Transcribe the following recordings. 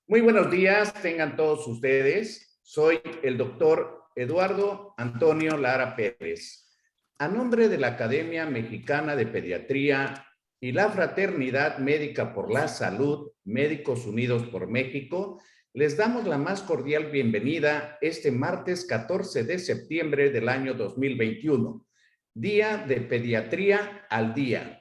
Muy buenos días, tengan todos ustedes. Soy el doctor Eduardo Antonio Lara Pérez. A nombre de la Academia Mexicana de Pediatría y la Fraternidad Médica por la Salud, Médicos Unidos por México, les damos la más cordial bienvenida este martes 14 de septiembre del año 2021, Día de Pediatría al Día.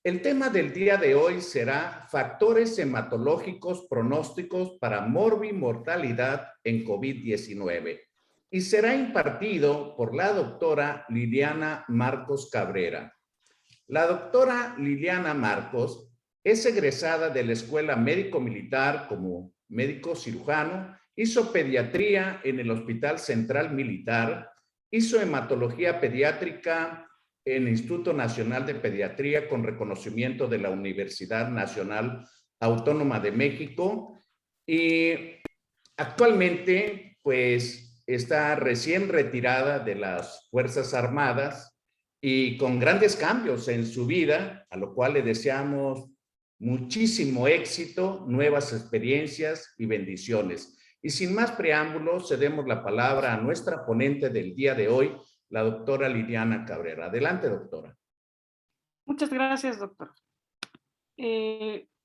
El tema del día de hoy será factores hematológicos pronósticos para morbimortalidad en COVID-19 y será impartido por la doctora Liliana Marcos Cabrera. La doctora Liliana Marcos es egresada de la Escuela Médico Militar como médico cirujano, hizo pediatría en el Hospital Central Militar, hizo hematología pediátrica en el Instituto Nacional de Pediatría con reconocimiento de la Universidad Nacional Autónoma de México y actualmente pues está recién retirada de las Fuerzas Armadas y con grandes cambios en su vida, a lo cual le deseamos muchísimo éxito, nuevas experiencias y bendiciones. Y sin más preámbulos, cedemos la palabra a nuestra ponente del día de hoy, la doctora Liliana Cabrera. Adelante, doctora. Muchas gracias, doctor.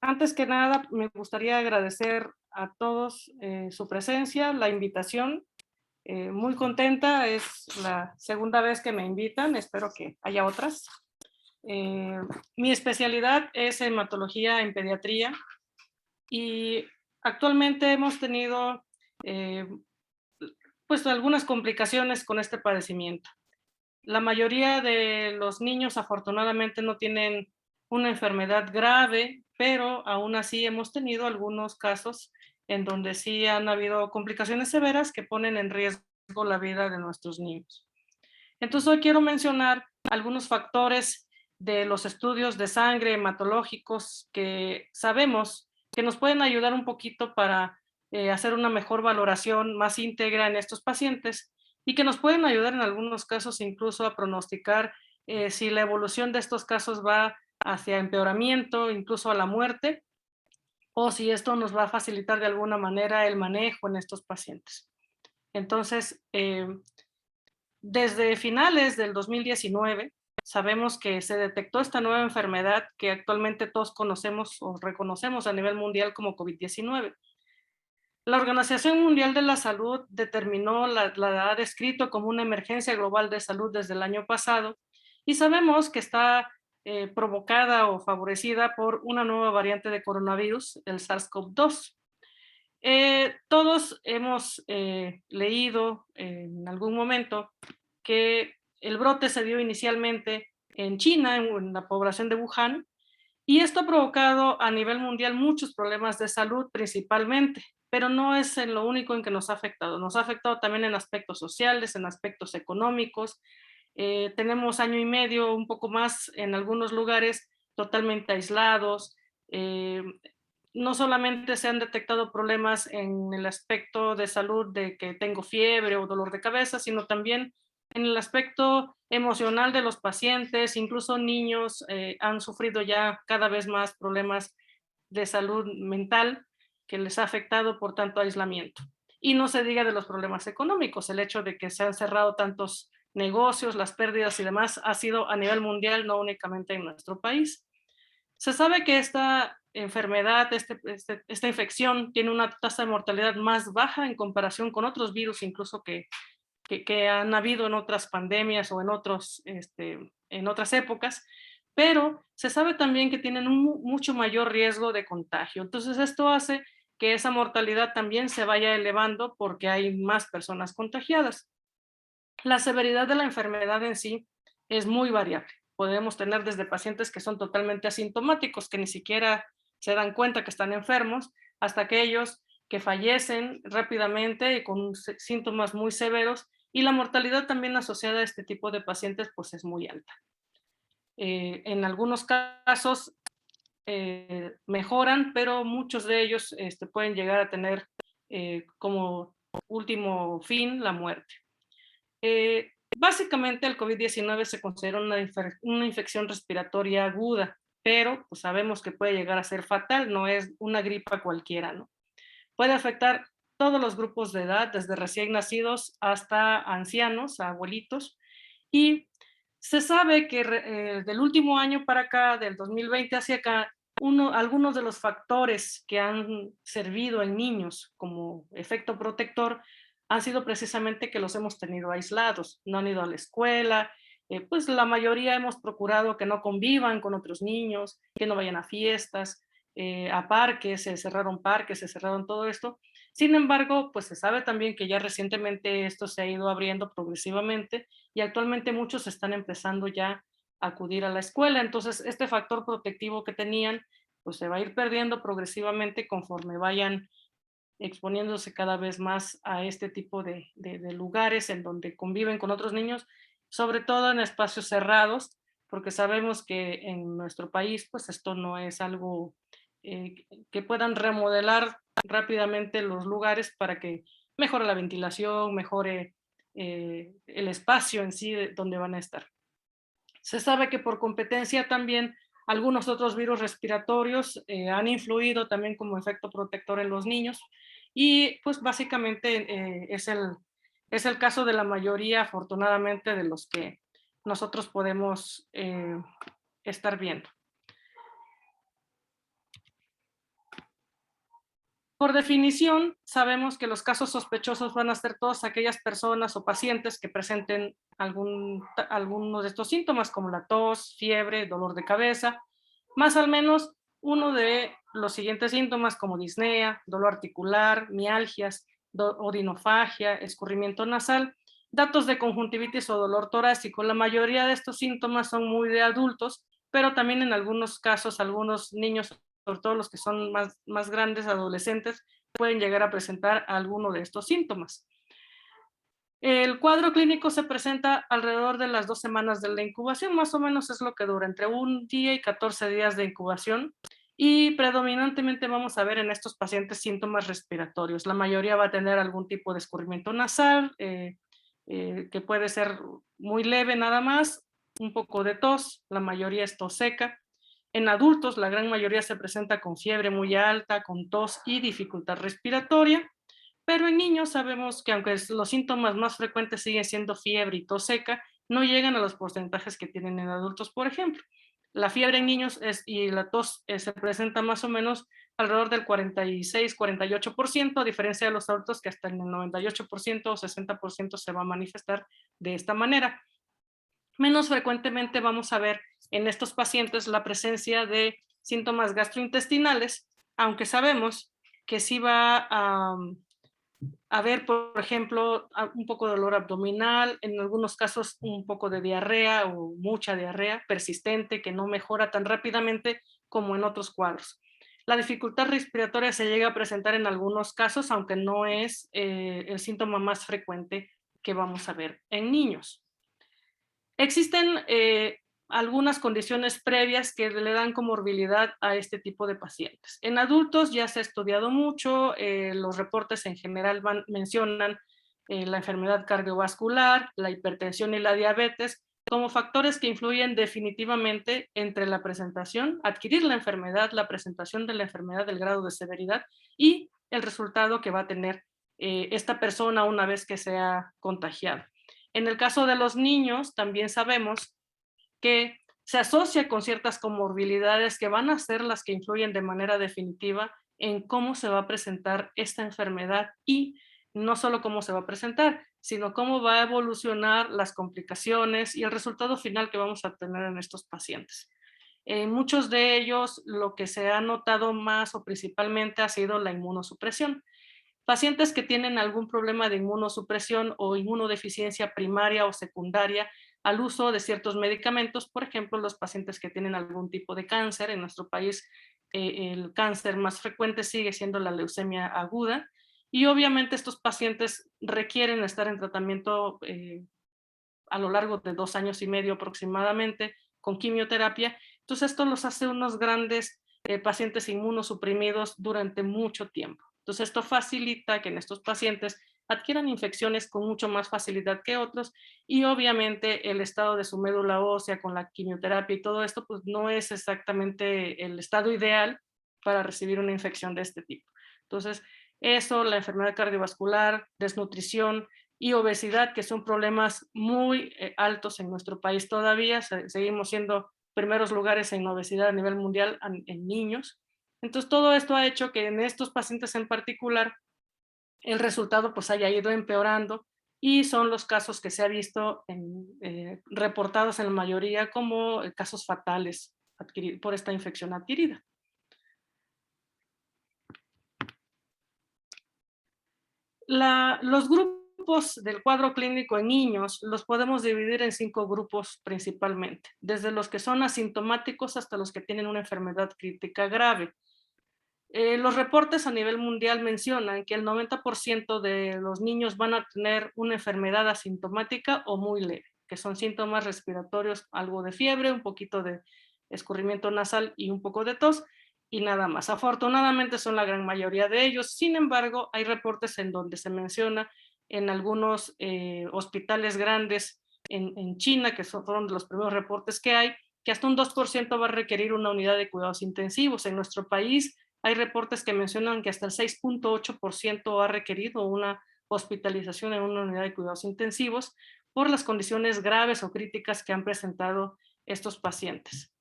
Antes que nada, me gustaría agradecer a todos su presencia, la invitación. Muy contenta, es la segunda vez que me invitan, espero que haya otras. Mi especialidad es hematología en pediatría y actualmente hemos tenido pues algunas complicaciones con este padecimiento. La mayoría de los niños afortunadamente no tienen una enfermedad grave, pero aún así hemos tenido algunos casos en donde sí han habido complicaciones severas que ponen en riesgo la vida de nuestros niños. Entonces hoy quiero mencionar algunos factores de los estudios de sangre hematológicos que sabemos que nos pueden ayudar un poquito para hacer una mejor valoración más íntegra en estos pacientes y que nos pueden ayudar en algunos casos incluso a pronosticar si la evolución de estos casos va hacia empeoramiento, incluso a la muerte, o si esto nos va a facilitar de alguna manera el manejo en estos pacientes. Entonces, desde finales del 2019, sabemos que se detectó esta nueva enfermedad que actualmente todos conocemos o reconocemos a nivel mundial como COVID-19. La Organización Mundial de la Salud determinó, la ha descrito como una emergencia global de salud desde el año pasado y sabemos que está provocada o favorecida por una nueva variante de coronavirus, el SARS-CoV-2. Todos hemos leído en algún momento que el brote se dio inicialmente en China, en la población de Wuhan, y esto ha provocado a nivel mundial muchos problemas de salud principalmente, pero no es en lo único en que nos ha afectado. Nos ha afectado también en aspectos sociales, en aspectos económicos. Tenemos año y medio, un poco más en algunos lugares totalmente aislados. No solamente se han detectado problemas en el aspecto de salud de que tengo fiebre o dolor de cabeza, sino también en el aspecto emocional de los pacientes, incluso niños han sufrido ya cada vez más problemas de salud mental que les ha afectado por tanto aislamiento. Y no se diga de los problemas económicos, el hecho de que se han cerrado tantos negocios, las pérdidas y demás ha sido a nivel mundial, no únicamente en nuestro país. Se sabe que esta enfermedad, esta infección tiene una tasa de mortalidad más baja en comparación con otros virus, incluso que han habido en otras pandemias o en otras épocas, pero se sabe también que tienen un mucho mayor riesgo de contagio. Entonces esto hace que esa mortalidad también se vaya elevando porque hay más personas contagiadas. La severidad de la enfermedad en sí es muy variable. Podemos tener desde pacientes que son totalmente asintomáticos, que ni siquiera se dan cuenta que están enfermos, hasta aquellos que fallecen rápidamente y con síntomas muy severos, y la mortalidad también asociada a este tipo de pacientes pues es muy alta. En algunos casos mejoran, pero muchos de ellos pueden llegar a tener como último fin la muerte. Básicamente el COVID-19 se considera una infección respiratoria aguda, pero pues sabemos que puede llegar a ser fatal, no es una gripa cualquiera, ¿no? puede afectar todos los grupos de edad, desde recién nacidos hasta ancianos, abuelitos, y se sabe que del último año para acá, del 2020 hacia acá, algunos de los factores que han servido en niños como efecto protector han sido precisamente que los hemos tenido aislados, no han ido a la escuela, pues la mayoría hemos procurado que no convivan con otros niños, que no vayan a fiestas, a parques, se cerraron todo esto. Sin embargo, pues se sabe también que ya recientemente esto se ha ido abriendo progresivamente y actualmente muchos están empezando ya a acudir a la escuela. Entonces, este factor protectivo que tenían, pues se va a ir perdiendo progresivamente conforme vayan exponiéndose cada vez más a este tipo de lugares en donde conviven con otros niños, sobre todo en espacios cerrados, porque sabemos que en nuestro país, pues esto no es algo que puedan remodelar rápidamente los lugares para que mejore la ventilación, mejore el espacio en sí donde van a estar. Se sabe que por competencia también algunos otros virus respiratorios han influido también como efecto protector en los niños y pues básicamente es el caso de la mayoría, afortunadamente, de los que nosotros podemos estar viendo. Por definición, sabemos que los casos sospechosos van a ser todas aquellas personas o pacientes que presenten alguno de estos síntomas, como la tos, fiebre, dolor de cabeza, más al menos uno de los siguientes síntomas, como disnea, dolor articular, mialgias, odinofagia, escurrimiento nasal, datos de conjuntivitis o dolor torácico. La mayoría de estos síntomas son muy de adultos, pero también en algunos casos, algunos niños, sobre todo los que son más grandes, adolescentes, pueden llegar a presentar alguno de estos síntomas. El cuadro clínico se presenta alrededor de las 2 semanas de la incubación, más o menos es lo que dura, entre un día y 14 días de incubación, y predominantemente vamos a ver en estos pacientes síntomas respiratorios. La mayoría va a tener algún tipo de escurrimiento nasal, que puede ser muy leve nada más, un poco de tos, la mayoría es tos seca. En adultos, la gran mayoría se presenta con fiebre muy alta, con tos y dificultad respiratoria, pero en niños sabemos que aunque los síntomas más frecuentes siguen siendo fiebre y tos seca, no llegan a los porcentajes que tienen en adultos, por ejemplo. La fiebre en niños y la tos se presenta más o menos alrededor del 46-48%, a diferencia de los adultos que hasta en el 98% o 60% se va a manifestar de esta manera. Menos frecuentemente vamos a ver en estos pacientes la presencia de síntomas gastrointestinales, aunque sabemos que sí va a ver, por ejemplo, un poco de dolor abdominal, en algunos casos un poco de diarrea o mucha diarrea persistente que no mejora tan rápidamente como en otros cuadros. La dificultad respiratoria se llega a presentar en algunos casos, aunque no es el síntoma más frecuente que vamos a ver en niños. Existen algunas condiciones previas que le dan comorbilidad a este tipo de pacientes. En adultos ya se ha estudiado mucho, los reportes en general mencionan la enfermedad cardiovascular, la hipertensión y la diabetes como factores que influyen definitivamente entre la presentación, adquirir la enfermedad, la presentación de la enfermedad, el grado de severidad y el resultado que va a tener esta persona una vez que sea contagiada. En el caso de los niños, también sabemos que se asocia con ciertas comorbilidades que van a ser las que influyen de manera definitiva en cómo se va a presentar esta enfermedad y no solo cómo se va a presentar, sino cómo va a evolucionar las complicaciones y el resultado final que vamos a tener en estos pacientes. En muchos de ellos, lo que se ha notado más o principalmente ha sido la inmunosupresión. Pacientes que tienen algún problema de inmunosupresión o inmunodeficiencia primaria o secundaria al uso de ciertos medicamentos, por ejemplo, los pacientes que tienen algún tipo de cáncer. En nuestro país el cáncer más frecuente sigue siendo la leucemia aguda y obviamente estos pacientes requieren estar en tratamiento a lo largo de 2 años y medio aproximadamente con quimioterapia. Entonces esto los hace unos grandes pacientes inmunosuprimidos durante mucho tiempo. Entonces esto facilita que en estos pacientes adquieran infecciones con mucho más facilidad que otros y obviamente el estado de su médula ósea con la quimioterapia y todo esto pues no es exactamente el estado ideal para recibir una infección de este tipo. Entonces Eso, la enfermedad cardiovascular, desnutrición y obesidad, que son problemas muy altos en nuestro país todavía. Seguimos siendo primeros lugares en obesidad a nivel mundial en niños. Entonces, todo esto ha hecho que en estos pacientes en particular el resultado pues haya ido empeorando, y son los casos que se ha visto reportados en la mayoría como casos fatales por esta infección adquirida. Los grupos del cuadro clínico en niños los podemos dividir en 5 grupos principalmente, desde los que son asintomáticos hasta los que tienen una enfermedad crítica grave. Los reportes a nivel mundial mencionan que el 90% de los niños van a tener una enfermedad asintomática o muy leve, que son síntomas respiratorios, algo de fiebre, un poquito de escurrimiento nasal y un poco de tos, y nada más. Afortunadamente son la gran mayoría de ellos. Sin embargo, hay reportes en donde se menciona en algunos hospitales grandes en China, que fueron de los primeros reportes que hay, que hasta un 2% va a requerir una unidad de cuidados intensivos. En nuestro país hay reportes que mencionan que hasta el 6.8% ha requerido una hospitalización en una unidad de cuidados intensivos por las condiciones graves o críticas que han presentado estos pacientes.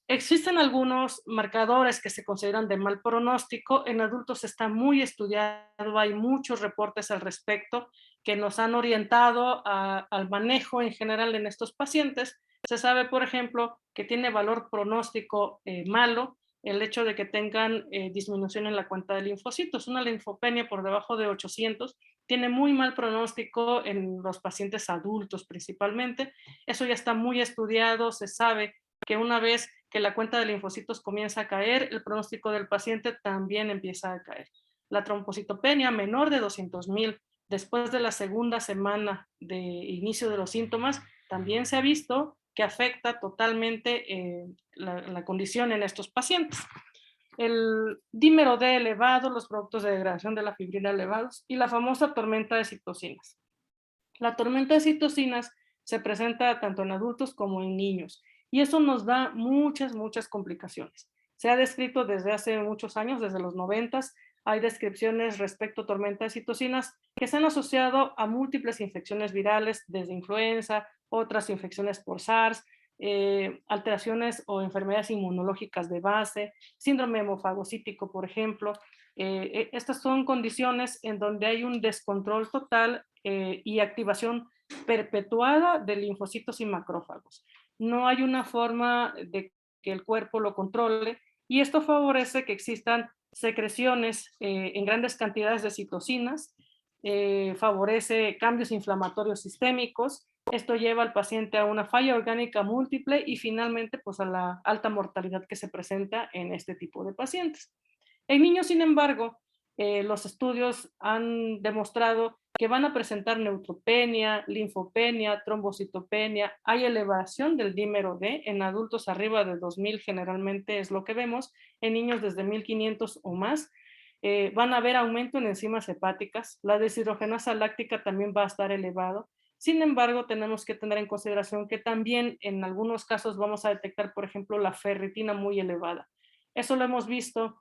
Existen algunos marcadores que se consideran de mal pronóstico. En adultos está muy estudiado, hay muchos reportes al respecto que nos han orientado al manejo en general en estos pacientes. Se sabe, por ejemplo, que tiene valor pronóstico malo el hecho de que tengan disminución en la cuenta de linfocitos. Una linfopenia por debajo de 800 tiene muy mal pronóstico en los pacientes adultos principalmente. Eso ya está muy estudiado, se sabe que una vez que la cuenta de linfocitos comienza a caer, el pronóstico del paciente también empieza a caer. La trombocitopenia menor de 200,000 después de la segunda semana de inicio de los síntomas también se ha visto que afecta totalmente la condición en estos pacientes. El dímero D elevado, los productos de degradación de la fibrina elevados y la famosa tormenta de citocinas. La tormenta de citocinas se presenta tanto en adultos como en niños, y eso nos da muchas complicaciones. Se ha descrito desde hace muchos años, desde los 90s, hay descripciones respecto a tormenta de citocinas que se han asociado a múltiples infecciones virales, desde influenza, otras infecciones por SARS, alteraciones o enfermedades inmunológicas de base, síndrome hemofagocítico, por ejemplo. Estas son condiciones en donde hay un descontrol total y activación perpetuada de linfocitos y macrófagos. No hay una forma de que el cuerpo lo controle, y esto favorece que existan secreciones en grandes cantidades de citocinas, favorece cambios inflamatorios sistémicos. Esto lleva al paciente a una falla orgánica múltiple y finalmente pues a la alta mortalidad que se presenta en este tipo de pacientes. En niños, sin embargo, los estudios han demostrado que van a presentar neutropenia, linfopenia, trombocitopenia, hay elevación del dímero D, en adultos arriba de 2000 generalmente es lo que vemos, en niños desde 1500 o más. Van a haber aumento en enzimas hepáticas, la deshidrogenasa láctica también va a estar elevado. Sin embargo, tenemos que tener en consideración que también en algunos casos vamos a detectar, por ejemplo, la ferritina muy elevada. Eso lo hemos visto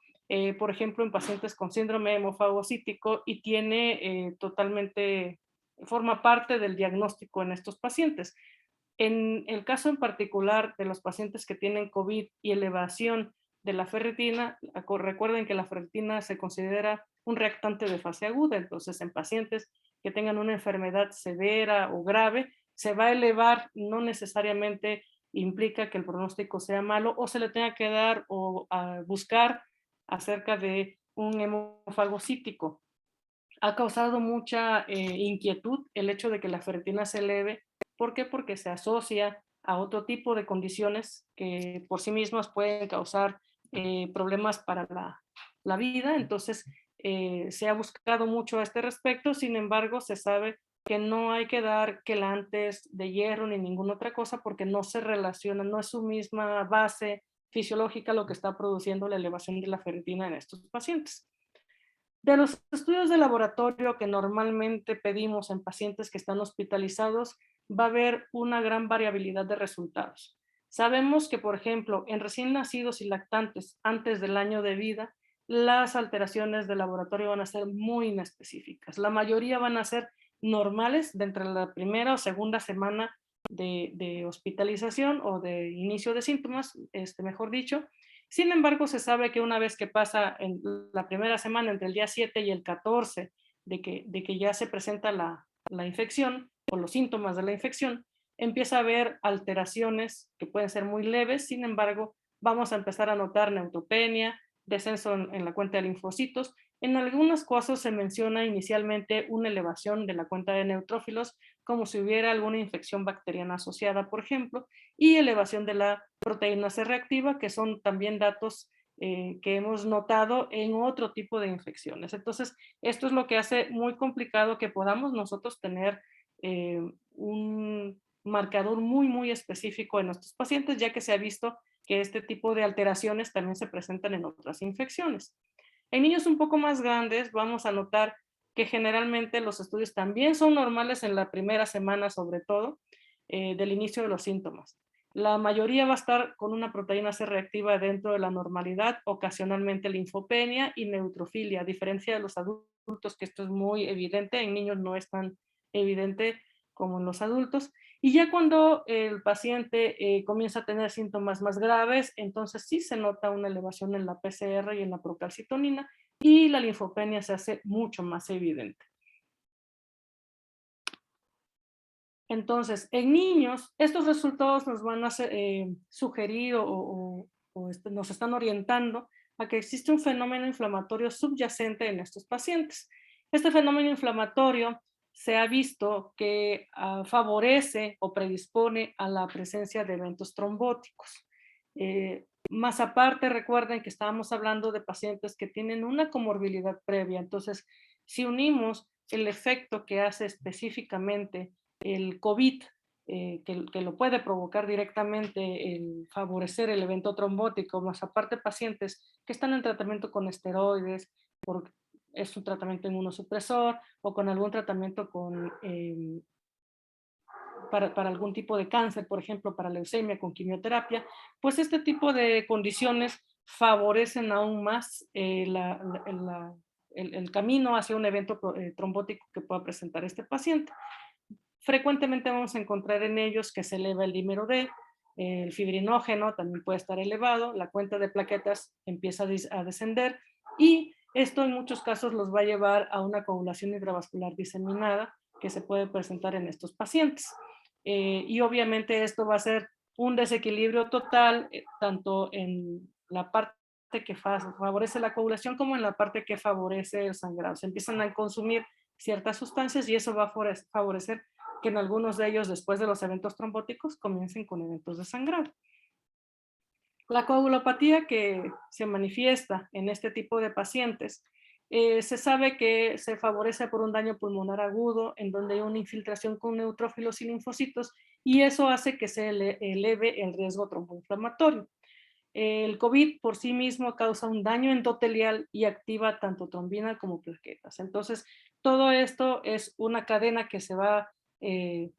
por ejemplo, en pacientes con síndrome hemofagocítico, y tiene forma parte del diagnóstico en estos pacientes. En el caso en particular de los pacientes que tienen COVID y elevación de la ferritina, recuerden que la ferritina se considera un reactante de fase aguda, entonces en pacientes que tengan una enfermedad severa o grave, se va a elevar, no necesariamente implica que el pronóstico sea malo o se le tenga que dar o buscar acerca de un hemofagocítico. Ha causado mucha inquietud el hecho de que la ferritina se eleve. ¿Por qué? Porque se asocia a otro tipo de condiciones que por sí mismas pueden causar problemas para la vida. Entonces, se ha buscado mucho a este respecto. Sin embargo, se sabe que no hay que dar quelantes de hierro ni ninguna otra cosa porque no se relaciona, no es su misma base fisiológica lo que está produciendo la elevación de la ferritina en estos pacientes. De los estudios de laboratorio que normalmente pedimos en pacientes que están hospitalizados, va a haber una gran variabilidad de resultados. Sabemos que, por ejemplo, en recién nacidos y lactantes antes del año de vida, las alteraciones del laboratorio van a ser muy inespecíficas. La mayoría van a ser normales dentro de la primera o segunda semana de hospitalización o de inicio de síntomas, mejor dicho. Sin embargo, se sabe que una vez que pasa en la primera semana, entre el día 7 y el 14, de que ya se presenta la infección o los síntomas de la infección, empieza a haber alteraciones que pueden ser muy leves. Sin embargo, vamos a empezar a notar neutropenia, descenso en la cuenta de linfocitos. En algunos casos se menciona inicialmente una elevación de la cuenta de neutrófilos, como si hubiera alguna infección bacteriana asociada, por ejemplo, y elevación de la proteína C reactiva, que son también datos que hemos notado en otro tipo de infecciones. Entonces, esto es lo que hace muy complicado que podamos nosotros tener un marcador muy, muy específico en nuestros pacientes, ya que se ha visto que este tipo de alteraciones también se presentan en otras infecciones. En niños un poco más grandes vamos a notar que generalmente los estudios también son normales en la primera semana, sobre todo, del inicio de los síntomas. La mayoría va a estar con una proteína C reactiva dentro de la normalidad, ocasionalmente linfopenia y neutrofilia, a diferencia de los adultos, que esto es muy evidente, en niños no es tan evidente como en los adultos. Y ya cuando el paciente comienza a tener síntomas más graves, entonces sí se nota una elevación en la PCR y en la procalcitonina, y la linfopenia se hace mucho más evidente. Entonces, en niños, estos resultados nos van a sugerir nos están orientando a que existe un fenómeno inflamatorio subyacente en estos pacientes. Este fenómeno inflamatorio se ha visto que favorece o predispone a la presencia de eventos trombóticos. Más aparte, recuerden que estábamos hablando de pacientes que tienen una comorbilidad previa. Entonces, si unimos el efecto que hace específicamente el COVID, que lo puede provocar directamente el favorecer el evento trombótico, más aparte pacientes que están en tratamiento con esteroides, es un tratamiento inmunosupresor o con algún tratamiento para algún tipo de cáncer, por ejemplo, para leucemia con quimioterapia, pues este tipo de condiciones favorecen aún más el camino hacia un evento trombótico que pueda presentar este paciente. Frecuentemente vamos a encontrar en ellos que se eleva el dímero D, el fibrinógeno también puede estar elevado, la cuenta de plaquetas empieza a descender y esto en muchos casos los va a llevar a una coagulación intravascular diseminada que se puede presentar en estos pacientes. Y obviamente esto va a ser un desequilibrio total, tanto en la parte que favorece la coagulación como en la parte que favorece el sangrado. Se empiezan a consumir ciertas sustancias y eso va a favorecer que en algunos de ellos, después de los eventos trombóticos, comiencen con eventos de sangrado. La coagulopatía que se manifiesta en este tipo de pacientes se sabe que se favorece por un daño pulmonar agudo en donde hay una infiltración con neutrófilos y linfocitos y eso hace que se eleve el riesgo tromboinflamatorio. El COVID por sí mismo causa un daño endotelial y activa tanto trombina como plaquetas. Entonces, todo esto es una cadena que se va eh,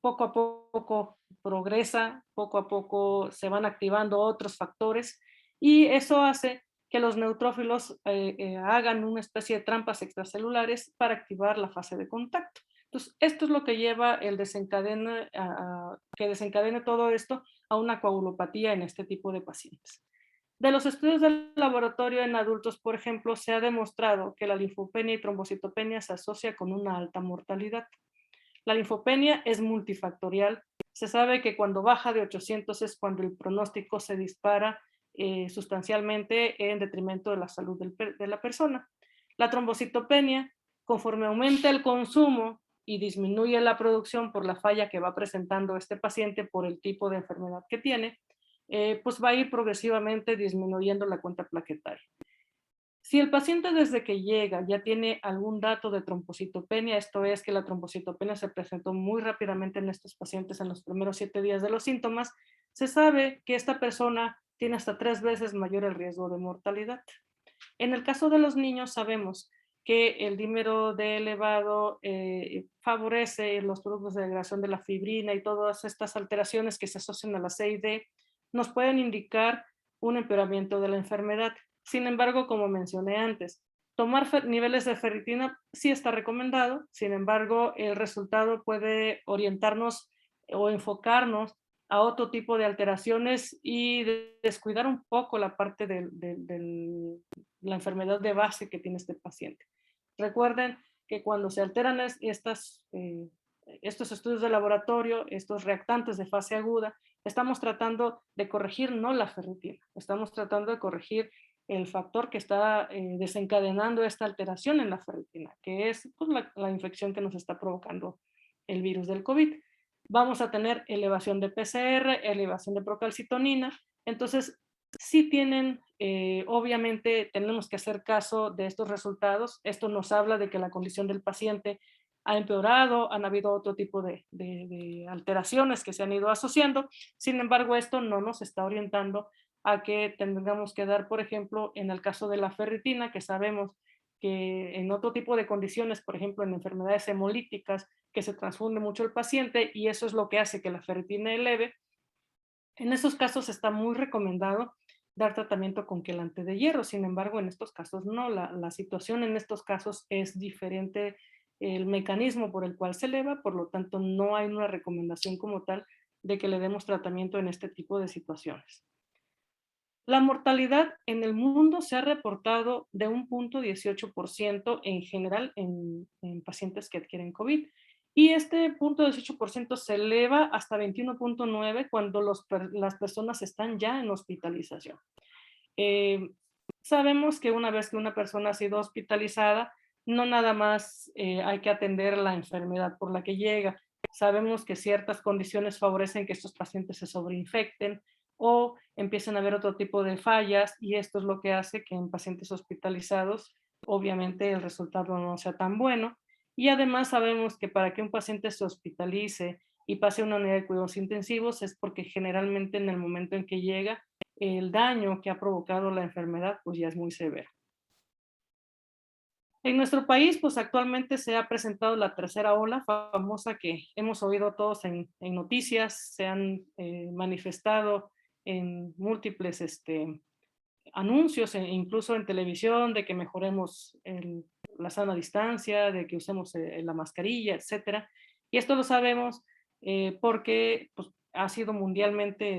poco a poco progresa, poco a poco se van activando otros factores y eso hace que los neutrófilos hagan una especie de trampas extracelulares para activar la fase de contacto. Entonces, esto es lo que lleva que desencadene todo esto a una coagulopatía en este tipo de pacientes. De los estudios del laboratorio en adultos, por ejemplo, se ha demostrado que la linfopenia y trombocitopenia se asocia con una alta mortalidad. La linfopenia es multifactorial. Se sabe que cuando baja de 800 es cuando el pronóstico se dispara sustancialmente en detrimento de la salud de la persona. La trombocitopenia, conforme aumenta el consumo y disminuye la producción por la falla que va presentando este paciente por el tipo de enfermedad que tiene, pues va a ir progresivamente disminuyendo la cuenta plaquetaria. Si el paciente desde que llega ya tiene algún dato de trombocitopenia, esto es que la trombocitopenia se presentó muy rápidamente en estos pacientes en los primeros 7 días de los síntomas, se sabe que esta persona tiene hasta 3 veces mayor el riesgo de mortalidad. En el caso de los niños sabemos que el dímero D elevado favorece los productos de degradación de la fibrina y todas estas alteraciones que se asocian a la C y D nos pueden indicar un empeoramiento de la enfermedad. Sin embargo, como mencioné antes, tomar niveles de ferritina sí está recomendado, sin embargo, el resultado puede orientarnos o enfocarnos a otro tipo de alteraciones y descuidar un poco la parte de la enfermedad de base que tiene este paciente. Recuerden que cuando se alteran estos estudios de laboratorio, estos reactantes de fase aguda, estamos tratando de corregir no la ferritina, estamos tratando de corregir el factor que está desencadenando esta alteración en la ferritina, que es pues, la infección que nos está provocando el virus del COVID. Vamos a tener elevación de PCR, elevación de procalcitonina, entonces sí tienen, obviamente tenemos que hacer caso de estos resultados. Esto nos habla de que la condición del paciente ha empeorado, han habido otro tipo de alteraciones que se han ido asociando. Sin embargo, esto no nos está orientando a que tengamos que dar, por ejemplo, en el caso de la ferritina, que sabemos que en otro tipo de condiciones, por ejemplo, en enfermedades hemolíticas, que se transfunde mucho el paciente y eso es lo que hace que la ferritina eleve. En esos casos está muy recomendado dar tratamiento con quelante de hierro, sin embargo, en estos casos no, la situación en estos casos es diferente, el mecanismo por el cual se eleva, por lo tanto no hay una recomendación como tal de que le demos tratamiento en este tipo de situaciones. La mortalidad en el mundo se ha reportado de 1,18% en general en pacientes que adquieren COVID. Y este punto 18% se eleva hasta 21,9% cuando las personas están ya en hospitalización. Sabemos que una vez que una persona ha sido hospitalizada, no nada más hay que atender la enfermedad por la que llega. Sabemos que ciertas condiciones favorecen que estos pacientes se sobreinfecten o empiecen a haber otro tipo de fallas y esto es lo que hace que en pacientes hospitalizados obviamente el resultado no sea tan bueno. Y además sabemos que para que un paciente se hospitalice y pase a una unidad de cuidados intensivos es porque generalmente en el momento en que llega el daño que ha provocado la enfermedad pues ya es muy severo. En nuestro país, pues actualmente se ha presentado la tercera ola famosa que hemos oído todos en noticias, se han manifestado en múltiples anuncios, incluso en televisión, de que mejoremos la sana distancia, de que usemos la mascarilla, etcétera. Y esto lo sabemos porque pues, ha sido mundialmente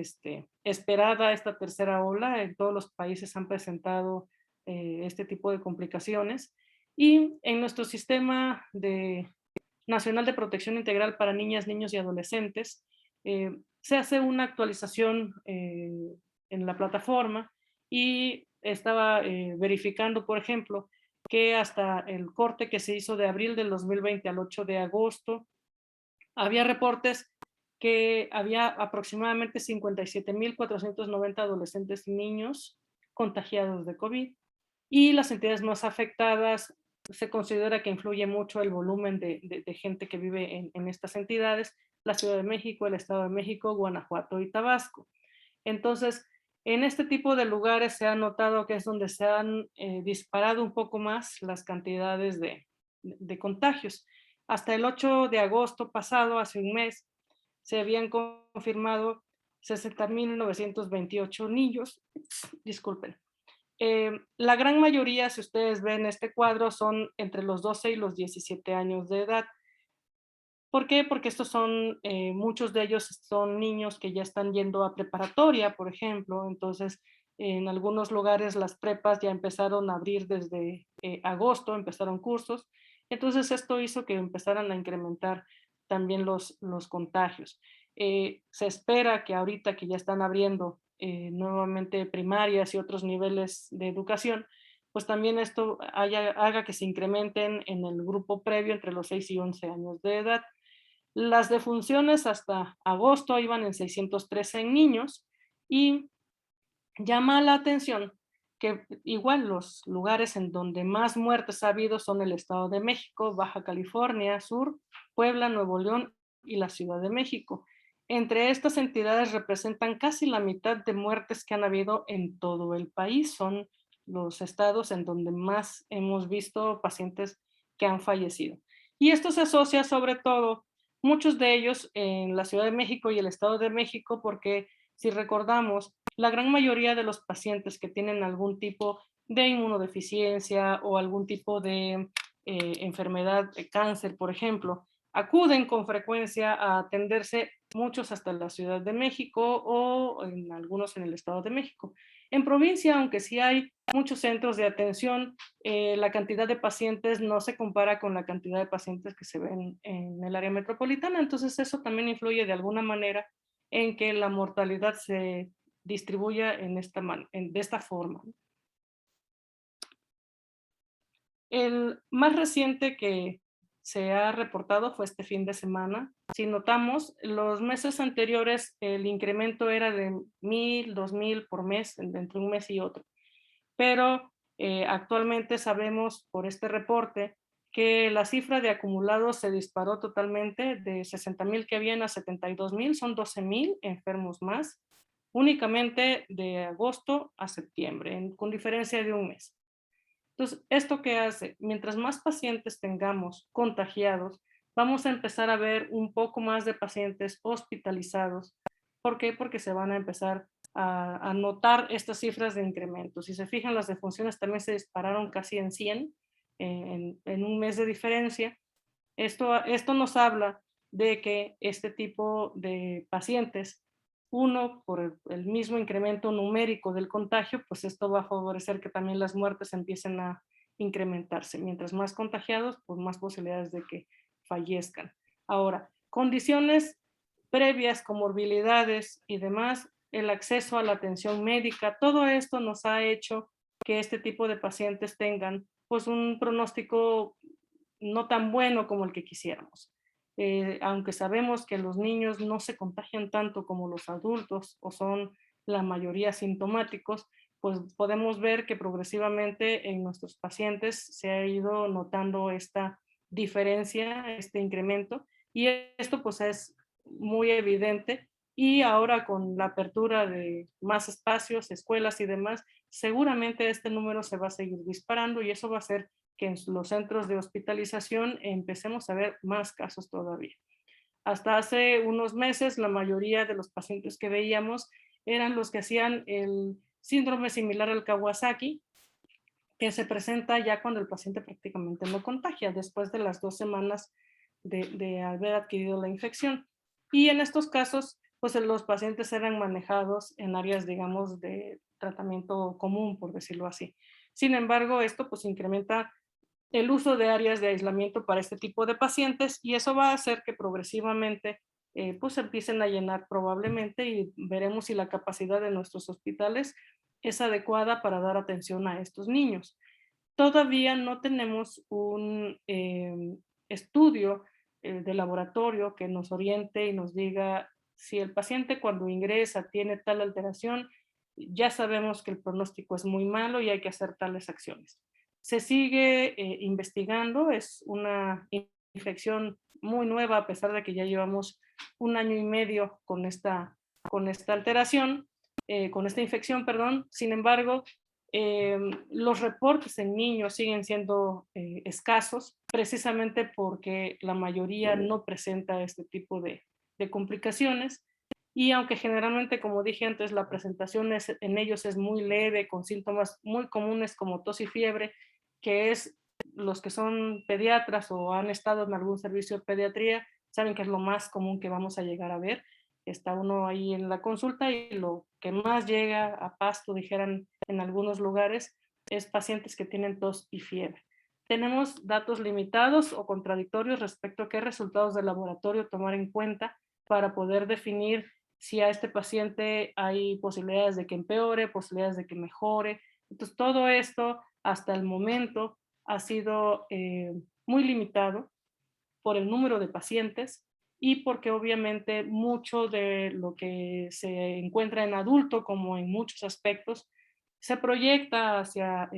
esperada esta tercera ola. En todos los países han presentado este tipo de complicaciones. Y en nuestro sistema nacional de protección integral para niñas, niños y adolescentes, se hace una actualización en la plataforma y estaba verificando, por ejemplo, que hasta el corte que se hizo de abril del 2020 al 8 de agosto, había reportes que había aproximadamente 57,490 adolescentes y niños contagiados de COVID y las entidades más afectadas se considera que influye mucho el volumen de gente que vive en estas entidades, la Ciudad de México, el Estado de México, Guanajuato y Tabasco. Entonces, en este tipo de lugares se ha notado que es donde se han disparado un poco más las cantidades de contagios. Hasta el 8 de agosto pasado, hace un mes, se habían confirmado 60,928 niños, disculpen. La gran mayoría, si ustedes ven este cuadro, son entre los 12 y los 17 años de edad. ¿Por qué? Porque estos son, muchos de ellos son niños que ya están yendo a preparatoria, por ejemplo. Entonces, en algunos lugares las prepas ya empezaron a abrir desde agosto, empezaron cursos. Entonces, esto hizo que empezaran a incrementar también los contagios. Se espera que ahorita que ya están abriendo nuevamente primarias y otros niveles de educación, pues también esto haga que se incrementen en el grupo previo entre los 6 y 11 años de edad. Las defunciones hasta agosto iban en 613 en niños y llama la atención que igual los lugares en donde más muertes ha habido son el Estado de México, Baja California Sur, Puebla, Nuevo León y la Ciudad de México. Entre estas entidades representan casi la mitad de muertes que han habido en todo el país. Son los estados en donde más hemos visto pacientes que han fallecido. Y esto se asocia sobre todo, muchos de ellos en la Ciudad de México y el Estado de México, porque si recordamos, La gran mayoría de los pacientes que tienen algún tipo de inmunodeficiencia o algún tipo de enfermedad de cáncer, por ejemplo, acuden con frecuencia a atenderse, muchos hasta la Ciudad de México o en algunos en el Estado de México. En provincia, aunque sí hay muchos centros de atención, la cantidad de pacientes no se compara con la cantidad de pacientes que se ven en el área metropolitana, entonces eso también influye de alguna manera en que la mortalidad se distribuya de esta forma. El más reciente que se ha reportado fue este fin de semana. Si notamos, los meses anteriores el incremento era de 1,000, 2,000 por mes, entre un mes y otro. Pero actualmente sabemos por este reporte que la cifra de acumulados se disparó totalmente de 60,000 que habían a 72,000, son 12,000 enfermos más, únicamente de agosto a septiembre, con diferencia de un mes. Entonces, ¿esto qué hace? Mientras más pacientes tengamos contagiados, vamos a empezar a ver un poco más de pacientes hospitalizados. ¿Por qué? Porque se van a empezar a notar estas cifras de incremento. Si se fijan, las defunciones también se dispararon casi en 100 en un mes de diferencia. Esto nos habla de que este tipo de pacientes, uno, por el mismo incremento numérico del contagio, pues esto va a favorecer que también las muertes empiecen a incrementarse. Mientras más contagiados, pues más posibilidades de que fallezcan. Ahora, condiciones previas, comorbilidades y demás, el acceso a la atención médica, todo esto nos ha hecho que este tipo de pacientes tengan pues un pronóstico no tan bueno como el que quisiéramos. Aunque sabemos que los niños no se contagian tanto como los adultos o son la mayoría sintomáticos, pues podemos ver que progresivamente en nuestros pacientes se ha ido notando esta diferencia, este incremento, y esto pues es muy evidente, y ahora con la apertura de más espacios, escuelas y demás, seguramente este número se va a seguir disparando y eso va a hacer que en los centros de hospitalización empecemos a ver más casos todavía. Hasta hace unos meses, la mayoría de los pacientes que veíamos eran los que hacían el síndrome similar al Kawasaki, que se presenta ya cuando el paciente prácticamente no contagia, después de las 2 semanas de haber adquirido la infección. Y en estos casos, pues los pacientes eran manejados en áreas, digamos, de tratamiento común, por decirlo así. Sin embargo, esto pues incrementa el uso de áreas de aislamiento para este tipo de pacientes y eso va a hacer que progresivamente pues empiecen a llenar probablemente y veremos si la capacidad de nuestros hospitales es adecuada para dar atención a estos niños. Todavía no tenemos un estudio de laboratorio que nos oriente y nos diga si el paciente cuando ingresa tiene tal alteración, ya sabemos que el pronóstico es muy malo y hay que hacer tales acciones. Se sigue investigando, es una infección muy nueva a pesar de que ya llevamos 1 año y medio con esta alteración, con esta infección, perdón. Sin embargo, los reportes en niños siguen siendo escasos, precisamente porque la mayoría no presenta este tipo de complicaciones. Y aunque generalmente, como dije antes, la presentación en ellos es muy leve, con síntomas muy comunes como tos y fiebre, que es los que son pediatras o han estado en algún servicio de pediatría, saben que es lo más común que vamos a llegar a ver. Está uno ahí en la consulta y lo que más llega a pasto, dijeran en algunos lugares, es pacientes que tienen tos y fiebre. Tenemos datos limitados o contradictorios respecto a qué resultados de laboratorio tomar en cuenta para poder definir si a este paciente hay posibilidades de que empeore, posibilidades de que mejore. Entonces, todo esto hasta el momento ha sido muy limitado por el número de pacientes y porque obviamente mucho de lo que se encuentra en adulto, como en muchos aspectos, se proyecta hacia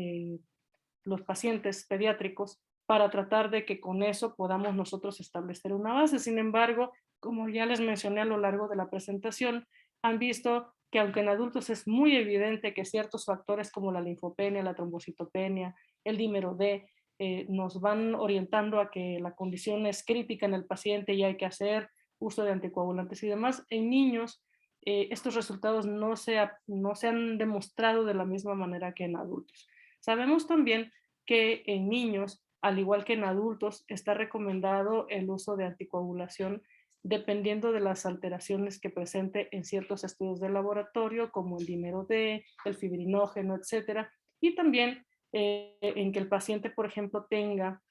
los pacientes pediátricos para tratar de que con eso podamos nosotros establecer una base. Sin embargo, como ya les mencioné a lo largo de la presentación, han visto que aunque en adultos es muy evidente que ciertos factores como la linfopenia, la trombocitopenia, el dímero D, nos van orientando a que la condición es crítica en el paciente y hay que hacer uso de anticoagulantes y demás. En niños estos resultados no se han demostrado de la misma manera que en adultos. Sabemos también que en niños, al igual que en adultos, está recomendado el uso de anticoagulación dependiendo de las alteraciones que presente en ciertos estudios de laboratorio, como el dímero D, el fibrinógeno, etcétera, y también en que el paciente, por ejemplo, tenga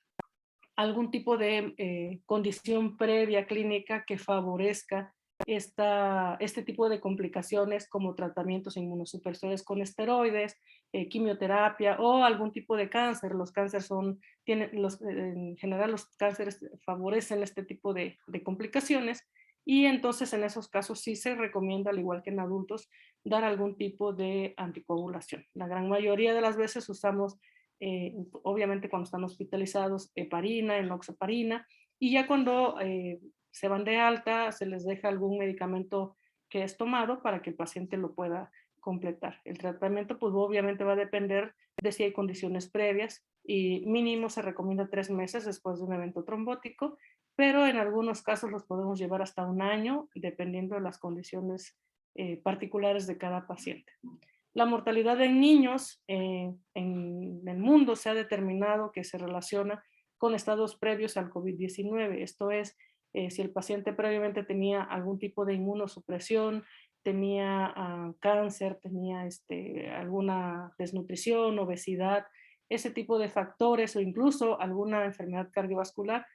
algún tipo de condición previa clínica que favorezca este tipo de complicaciones como tratamientos inmunosupresores con esteroides, quimioterapia o algún tipo de cáncer. Los cánceres en general los cánceres favorecen este tipo de complicaciones y entonces en esos casos sí se recomienda, al igual que en adultos, dar algún tipo de anticoagulación. La gran mayoría de las veces usamos obviamente cuando están hospitalizados, heparina, enoxaparina, y ya cuando se van de alta, se les deja algún medicamento que es tomado para que el paciente lo pueda completar. El tratamiento, pues obviamente va a depender de si hay condiciones previas y mínimo se recomienda 3 meses después de un evento trombótico, pero en algunos casos los podemos llevar hasta 1 año, dependiendo de las condiciones particulares de cada paciente. La mortalidad en niños en el mundo se ha determinado que se relaciona con estados previos al COVID-19. Esto es, si el paciente previamente tenía algún tipo de inmunosupresión, tenía cáncer, tenía alguna desnutrición, obesidad, ese tipo de factores o incluso alguna enfermedad cardiovascular,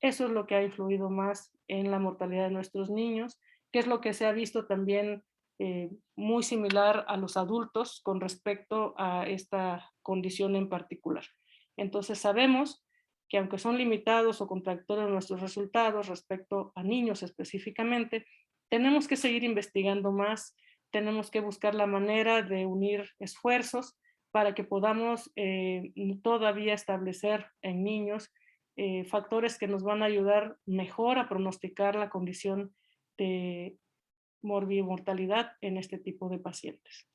eso es lo que ha influido más en la mortalidad de nuestros niños, que es lo que se ha visto también muy similar a los adultos con respecto a esta condición en particular. Entonces sabemos que aunque son limitados o contradictorios nuestros resultados respecto a niños específicamente, tenemos que seguir investigando más, tenemos que buscar la manera de unir esfuerzos para que podamos todavía establecer en niños factores que nos van a ayudar mejor a pronosticar la condición de morbimortalidad en este tipo de pacientes.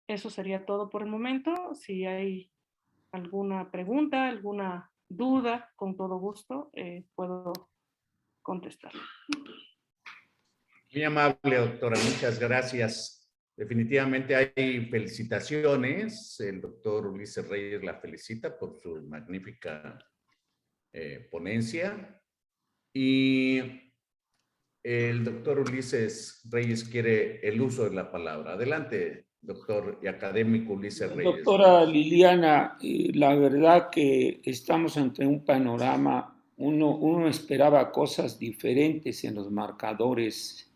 Eso sería todo por el momento. Si hay alguna pregunta, alguna duda, con todo gusto puedo contestar. Muy amable, doctora, muchas gracias. Definitivamente hay felicitaciones. El doctor Ulises Reyes la felicita por su magnífica ponencia. Y el doctor Ulises Reyes quiere el uso de la palabra. Adelante, doctor y académico Ulises Reyes. Doctora Liliana, la verdad que estamos ante un panorama, uno esperaba cosas diferentes en los marcadores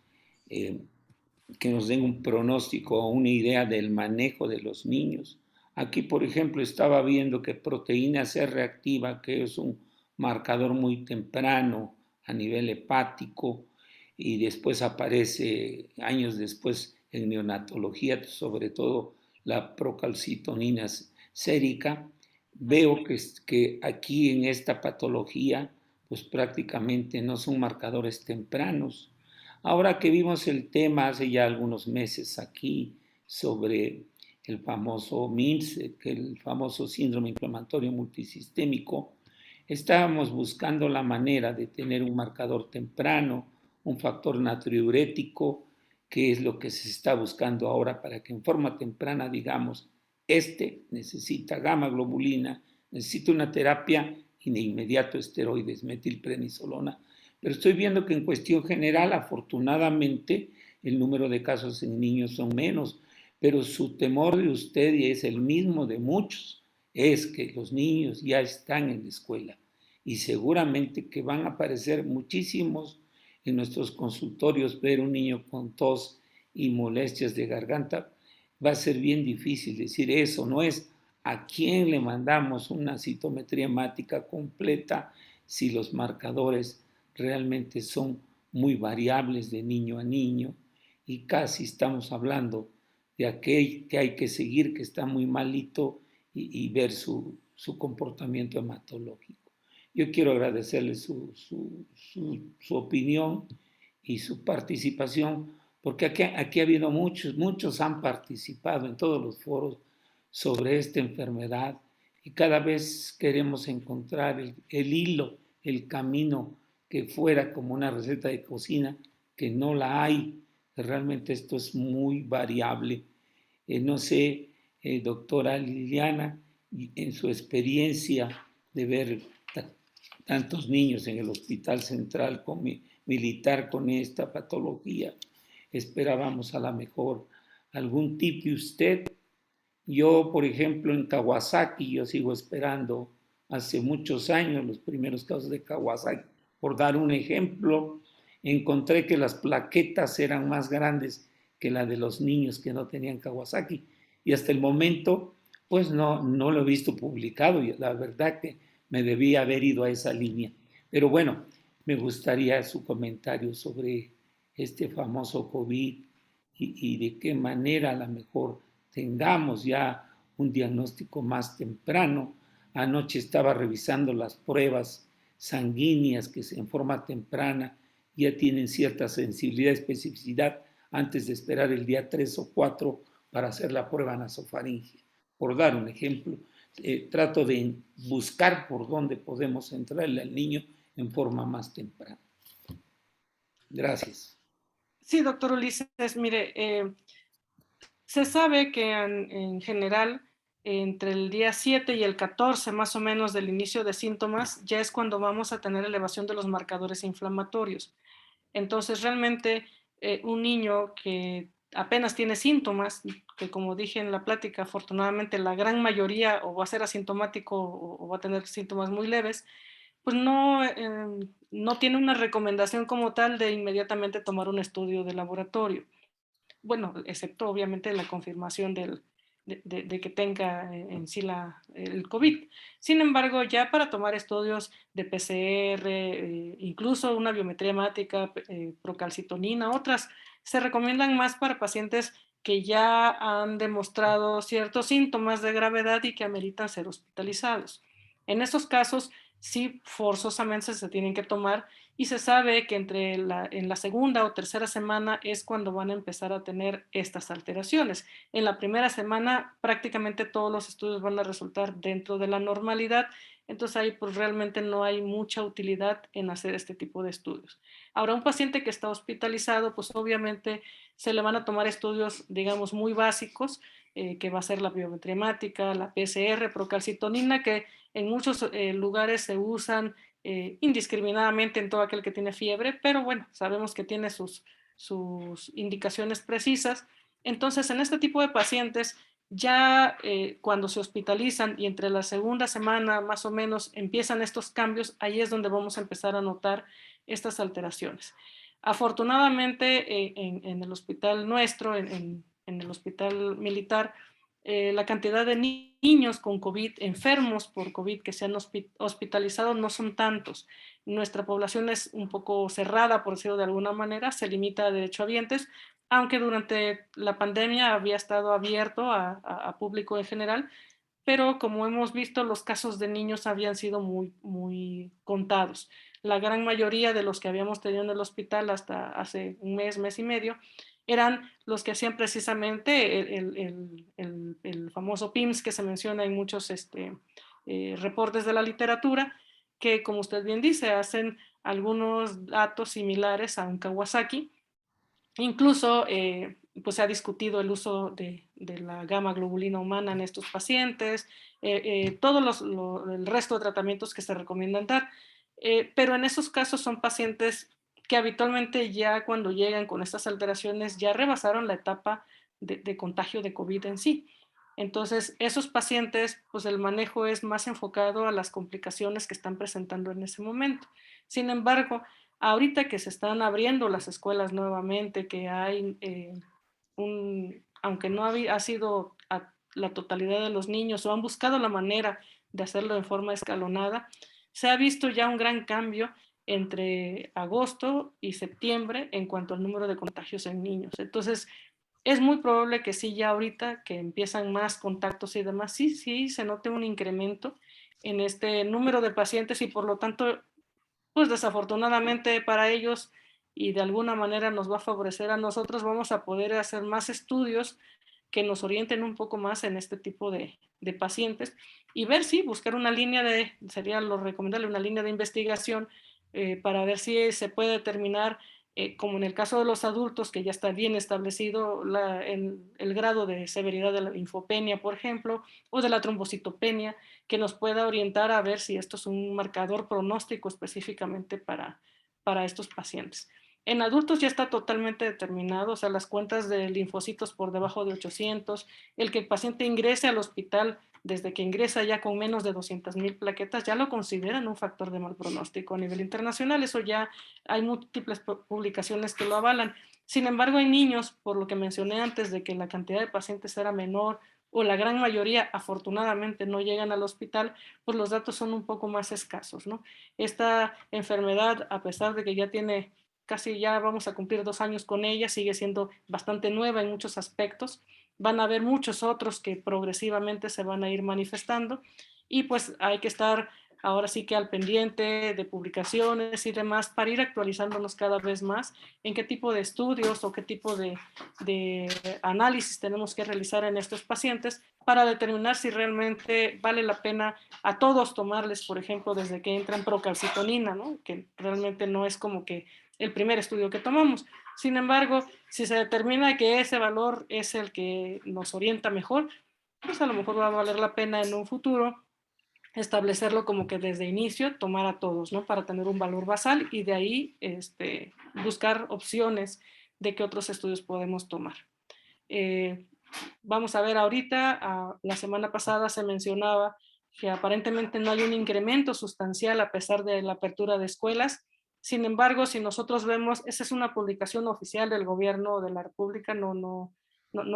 que nos den un pronóstico o una idea del manejo de los niños. Aquí, por ejemplo, estaba viendo que proteína C reactiva, que es un marcador muy temprano a nivel hepático, y después aparece años después en neonatología, sobre todo la procalcitonina sérica. Veo que aquí en esta patología, pues prácticamente no son marcadores tempranos. Ahora que vimos el tema hace ya algunos meses aquí sobre el famoso MIMS, que el famoso síndrome inflamatorio multisistémico, estábamos buscando la manera de tener un marcador temprano, un factor natriurético, que es lo que se está buscando ahora para que en forma temprana digamos, necesita gamma globulina, necesita una terapia y de inmediato esteroides, metilprednisolona. Pero estoy viendo que en cuestión general, afortunadamente, el número de casos en niños son menos, pero su temor de usted, y es el mismo de muchos, es que los niños ya están en la escuela y seguramente que van a aparecer muchísimos en nuestros consultorios. Ver un niño con tos y molestias de garganta va a ser bien difícil decir eso, no es a quién le mandamos una citometría hemática completa si los marcadores realmente son muy variables de niño a niño y casi estamos hablando de aquel que hay que seguir, que está muy malito y ver su comportamiento hematológico. Yo quiero agradecerle su opinión y su participación, porque aquí ha habido muchos han participado en todos los foros sobre esta enfermedad y cada vez queremos encontrar el hilo, el camino que fuera como una receta de cocina, que no la hay. Realmente esto es muy variable. No sé, doctora Liliana, en su experiencia de ver tantos niños en el Hospital Central Militar con esta patología, esperábamos a lo mejor algún tip de usted. Yo, por ejemplo, en Kawasaki, yo sigo esperando hace muchos años los primeros casos de Kawasaki. Por dar un ejemplo, encontré que las plaquetas eran más grandes que la de los niños que no tenían Kawasaki. Y hasta el momento, pues no lo he visto publicado. Y la verdad que me debía haber ido a esa línea. Pero bueno, me gustaría su comentario sobre este famoso COVID y de qué manera a lo mejor tengamos ya un diagnóstico más temprano. Anoche estaba revisando las pruebas sanguíneas que en forma temprana ya tienen cierta sensibilidad y especificidad antes de esperar el día 3 o 4 para hacer la prueba nasofaringea. Por dar un ejemplo, trato de buscar por dónde podemos entrarle al niño en forma más temprana. Gracias. Sí, doctor Ulises, mire, se sabe que en general entre el día 7 y el 14 más o menos del inicio de síntomas ya es cuando vamos a tener elevación de los marcadores inflamatorios. Entonces realmente un niño que apenas tiene síntomas, que como dije en la plática, afortunadamente la gran mayoría o va a ser asintomático o va a tener síntomas muy leves, pues no tiene una recomendación como tal de inmediatamente tomar un estudio de laboratorio. Bueno, excepto obviamente la confirmación de que tenga en sí el COVID. Sin embargo, ya para tomar estudios de PCR, incluso una biometría hemática, procalcitonina, otras, se recomiendan más para pacientes que ya han demostrado ciertos síntomas de gravedad y que ameritan ser hospitalizados. En estos casos, sí, forzosamente se tienen que tomar y se sabe que en la segunda o tercera semana es cuando van a empezar a tener estas alteraciones. En la primera semana prácticamente todos los estudios van a resultar dentro de la normalidad, entonces ahí pues realmente no hay mucha utilidad en hacer este tipo de estudios. Ahora, un paciente que está hospitalizado, pues obviamente se le van a tomar estudios, digamos, muy básicos, que va a ser la biometría hemática, la PCR, procalcitonina, que en muchos lugares se usan indiscriminadamente en todo aquel que tiene fiebre, pero bueno, sabemos que tiene sus indicaciones precisas. Entonces, en este tipo de pacientes, ya cuando se hospitalizan y entre la segunda semana más o menos empiezan estos cambios, ahí es donde vamos a empezar a notar estas alteraciones. Afortunadamente, en el hospital nuestro, en el hospital militar, la cantidad de niños con COVID, enfermos por COVID que se han hospitalizado no son tantos. Nuestra población es un poco cerrada, por decirlo de alguna manera, se limita a derechohabientes, aunque durante la pandemia había estado abierto a público en general, pero como hemos visto, los casos de niños habían sido muy contados. La gran mayoría de los que habíamos tenido en el hospital hasta hace un mes, mes y medio, eran los que hacían precisamente el famoso PIMS que se menciona en muchos reportes de la literatura, que como usted bien dice, hacen algunos datos similares a un Kawasaki. Incluso pues se ha discutido el uso de la gamma globulina humana en estos pacientes, el resto de tratamientos que se recomiendan dar, pero en esos casos son pacientes que habitualmente ya cuando llegan con estas alteraciones ya rebasaron la etapa de contagio de COVID en sí. Entonces, esos pacientes, pues el manejo es más enfocado a las complicaciones que están presentando en ese momento. Sin embargo, ahorita que se están abriendo las escuelas nuevamente, que hay aunque no ha sido a la totalidad de los niños o han buscado la manera de hacerlo en forma escalonada, se ha visto ya un gran cambio entre agosto y septiembre en cuanto al número de contagios en niños. Entonces, es muy probable que sí, ya ahorita que empiezan más contactos y demás, sí, se note un incremento en este número de pacientes y por lo tanto pues desafortunadamente para ellos y de alguna manera nos va a favorecer a nosotros, vamos a poder hacer más estudios que nos orienten un poco más en este tipo de pacientes y ver si buscar una línea sería lo recomendable, una línea de investigación para ver si se puede determinar, como en el caso de los adultos, que ya está bien establecido el grado de severidad de la linfopenia, por ejemplo, o de la trombocitopenia, que nos pueda orientar a ver si esto es un marcador pronóstico específicamente para estos pacientes. En adultos ya está totalmente determinado, o sea, las cuentas de linfocitos por debajo de 800, el que el paciente ingrese al hospital desde que ingresa ya con menos de 200,000 plaquetas, ya lo consideran un factor de mal pronóstico a nivel internacional. Eso ya hay múltiples publicaciones que lo avalan. Sin embargo, hay niños, por lo que mencioné antes, de que la cantidad de pacientes era menor o la gran mayoría afortunadamente no llegan al hospital, pues los datos son un poco más escasos, ¿no? Esta enfermedad, a pesar de que ya tiene casi, ya vamos a cumplir 2 años con ella, sigue siendo bastante nueva en muchos aspectos. Van a haber muchos otros que progresivamente se van a ir manifestando y pues hay que estar ahora sí que al pendiente de publicaciones y demás para ir actualizándonos cada vez más en qué tipo de estudios o qué tipo de análisis tenemos que realizar en estos pacientes para determinar si realmente vale la pena a todos tomarles, por ejemplo, desde que entran procalcitonina, ¿no? Que realmente no es como que el primer estudio que tomamos. Sin embargo, si se determina que ese valor es el que nos orienta mejor, pues a lo mejor va a valer la pena en un futuro establecerlo como que desde inicio tomar a todos, ¿no? Para tener un valor basal y de ahí buscar opciones de qué otros estudios podemos tomar. Vamos a ver ahorita, la semana pasada se mencionaba que aparentemente no hay un incremento sustancial a pesar de la apertura de escuelas. Sin embargo, si nosotros vemos, esa es una publicación oficial del gobierno de la República, no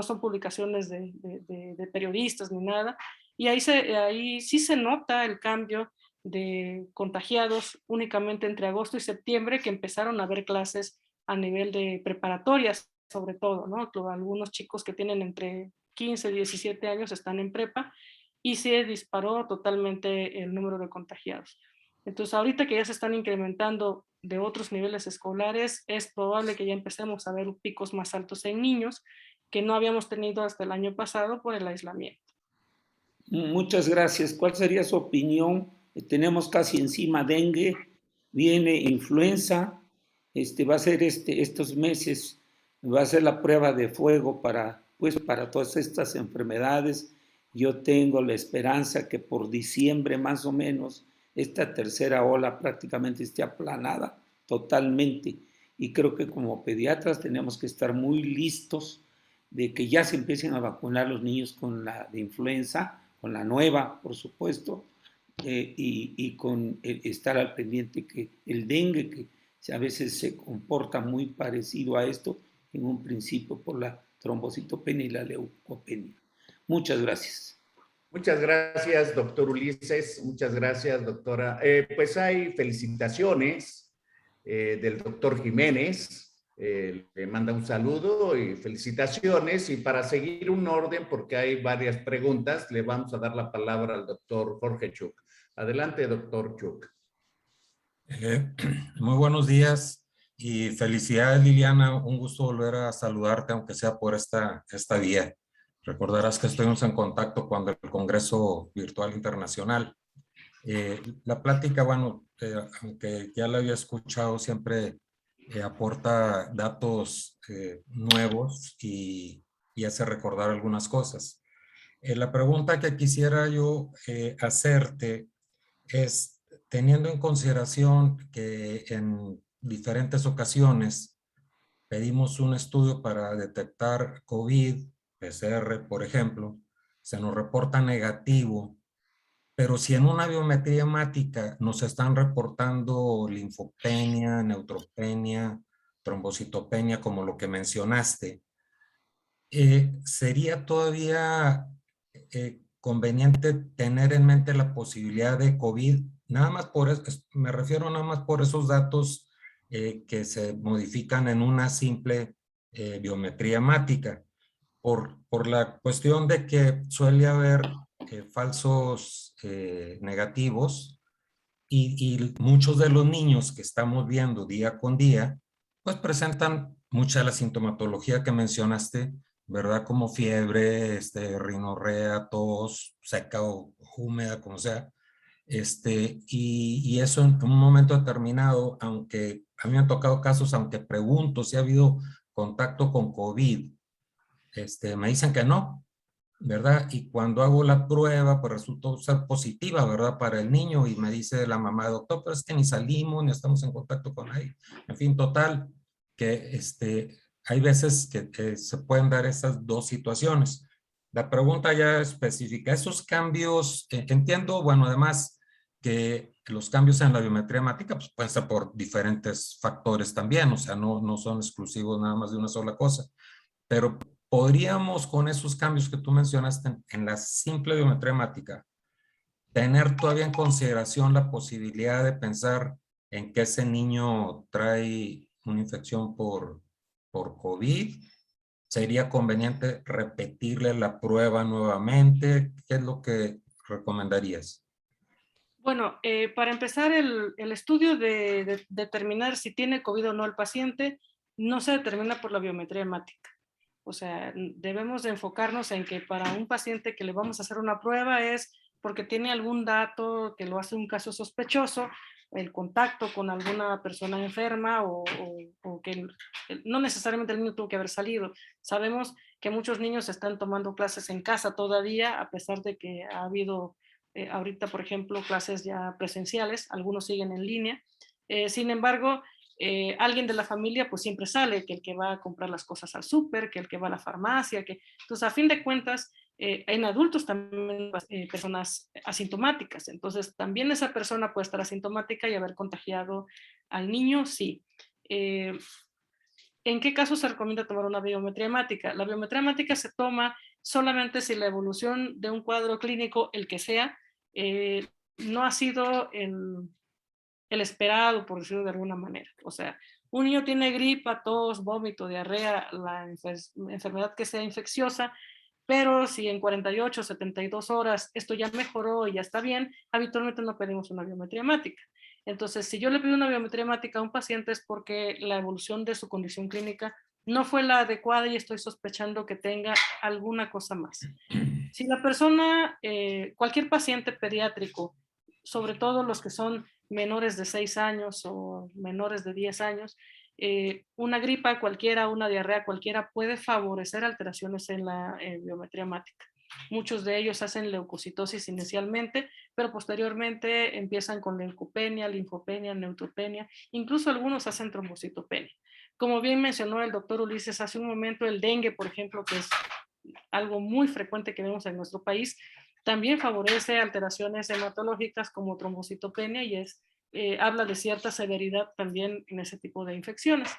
son publicaciones de periodistas ni nada, y ahí sí se nota el cambio de contagiados únicamente entre agosto y septiembre, que empezaron a haber clases a nivel de preparatorias, sobre todo, ¿no? Algunos chicos que tienen entre 15 y 17 años están en prepa y se disparó totalmente el número de contagiados. Entonces, ahorita que ya se están incrementando de otros niveles escolares, es probable que ya empecemos a ver picos más altos en niños que no habíamos tenido hasta el año pasado por el aislamiento. Muchas gracias. ¿Cuál sería su opinión? Tenemos casi encima dengue, viene influenza, va a ser estos meses, va a ser la prueba de fuego para todas estas enfermedades. Yo tengo la esperanza que por diciembre más o menos esta tercera ola prácticamente esté aplanada totalmente. Y creo que como pediatras tenemos que estar muy listos de que ya se empiecen a vacunar los niños con la de influenza, con la nueva, por supuesto, y con estar al pendiente que el dengue, que a veces se comporta muy parecido a esto, en un principio por la trombocitopenia y la leucopenia. Muchas gracias. Muchas gracias, doctor Ulises. Muchas gracias, doctora. Pues hay felicitaciones del doctor Jiménez. Le manda un saludo y felicitaciones. Y para seguir un orden, porque hay varias preguntas, le vamos a dar la palabra al doctor Jorge Chuk. Adelante, doctor Chuk. Muy buenos días y felicidades, Liliana. Un gusto volver a saludarte, aunque sea por esta vía. Recordarás que estuvimos en contacto cuando el Congreso Virtual Internacional. La plática, bueno, aunque ya la había escuchado, siempre aporta datos nuevos y hace recordar algunas cosas. La pregunta que quisiera yo hacerte es, teniendo en consideración que en diferentes ocasiones pedimos un estudio para detectar COVID, PCR, por ejemplo, se nos reporta negativo, pero si en una biometría hemática nos están reportando linfopenia, neutropenia, trombocitopenia, como lo que mencionaste, ¿sería todavía conveniente tener en mente la posibilidad de COVID? Nada más por eso, me refiero nada más por esos datos que se modifican en una simple biometría hemática, por la cuestión de que suele haber falsos negativos y muchos de los niños que estamos viendo día con día, pues presentan mucha de la sintomatología que mencionaste, ¿verdad? Como fiebre, rinorrea, tos, seca o húmeda, como sea. Y eso en un momento determinado, aunque a mí me han tocado casos, aunque pregunto si ha habido contacto con COVID, me dicen que no, ¿verdad? Y cuando hago la prueba, pues resultó ser positiva, ¿verdad? Para el niño, y me dice la mamá, doctor, pero es que ni salimos, ni estamos en contacto con nadie. En fin, total, que hay veces que se pueden dar esas dos situaciones. La pregunta ya específica, esos cambios, entiendo, bueno, además que los cambios en la biometría hemática pues, pueden ser por diferentes factores también, o sea, no son exclusivos nada más de una sola cosa, pero podríamos con esos cambios que tú mencionaste en la simple biometría hemática tener todavía en consideración la posibilidad de pensar en que ese niño trae una infección por COVID. ¿Sería conveniente repetirle la prueba nuevamente? ¿Qué es lo que recomendarías? Bueno, para empezar, el estudio de determinar si tiene COVID o no el paciente no se determina por la biometría hemática. O sea, debemos de enfocarnos en que para un paciente que le vamos a hacer una prueba es porque tiene algún dato que lo hace un caso sospechoso, el contacto con alguna persona enferma o que no necesariamente el niño tuvo que haber salido. Sabemos que muchos niños están tomando clases en casa todavía, a pesar de que ha habido ahorita, por ejemplo, clases ya presenciales, algunos siguen en línea. Sin embargo, alguien de la familia pues siempre sale, que el que va a comprar las cosas al súper, que el que va a la farmacia, que entonces a fin de cuentas en adultos también personas asintomáticas, entonces también esa persona puede estar asintomática y haber contagiado al niño, sí. ¿En qué caso se recomienda tomar una biometría hemática? La biometría hemática se toma solamente si la evolución de un cuadro clínico, el que sea, no ha sido el esperado, por decirlo de alguna manera. O sea, un niño tiene gripa, tos, vómito, diarrea, la enfermedad que sea infecciosa, pero si en 48, 72 horas esto ya mejoró y ya está bien, habitualmente no pedimos una biometría hemática. Entonces, si yo le pido una biometría hemática a un paciente es porque la evolución de su condición clínica no fue la adecuada y estoy sospechando que tenga alguna cosa más. Si la persona, cualquier paciente pediátrico, sobre todo los que son menores de 6 años o menores de 10 años, una gripa cualquiera, una diarrea cualquiera puede favorecer alteraciones en la biometría hemática. Muchos de ellos hacen leucocitosis inicialmente, pero posteriormente empiezan con leucopenia, linfopenia, neutropenia, incluso algunos hacen trombocitopenia. Como bien mencionó el doctor Ulises hace un momento, el dengue, por ejemplo, que es algo muy frecuente que vemos en nuestro país, también favorece alteraciones hematológicas como trombocitopenia y habla de cierta severidad también en ese tipo de infecciones.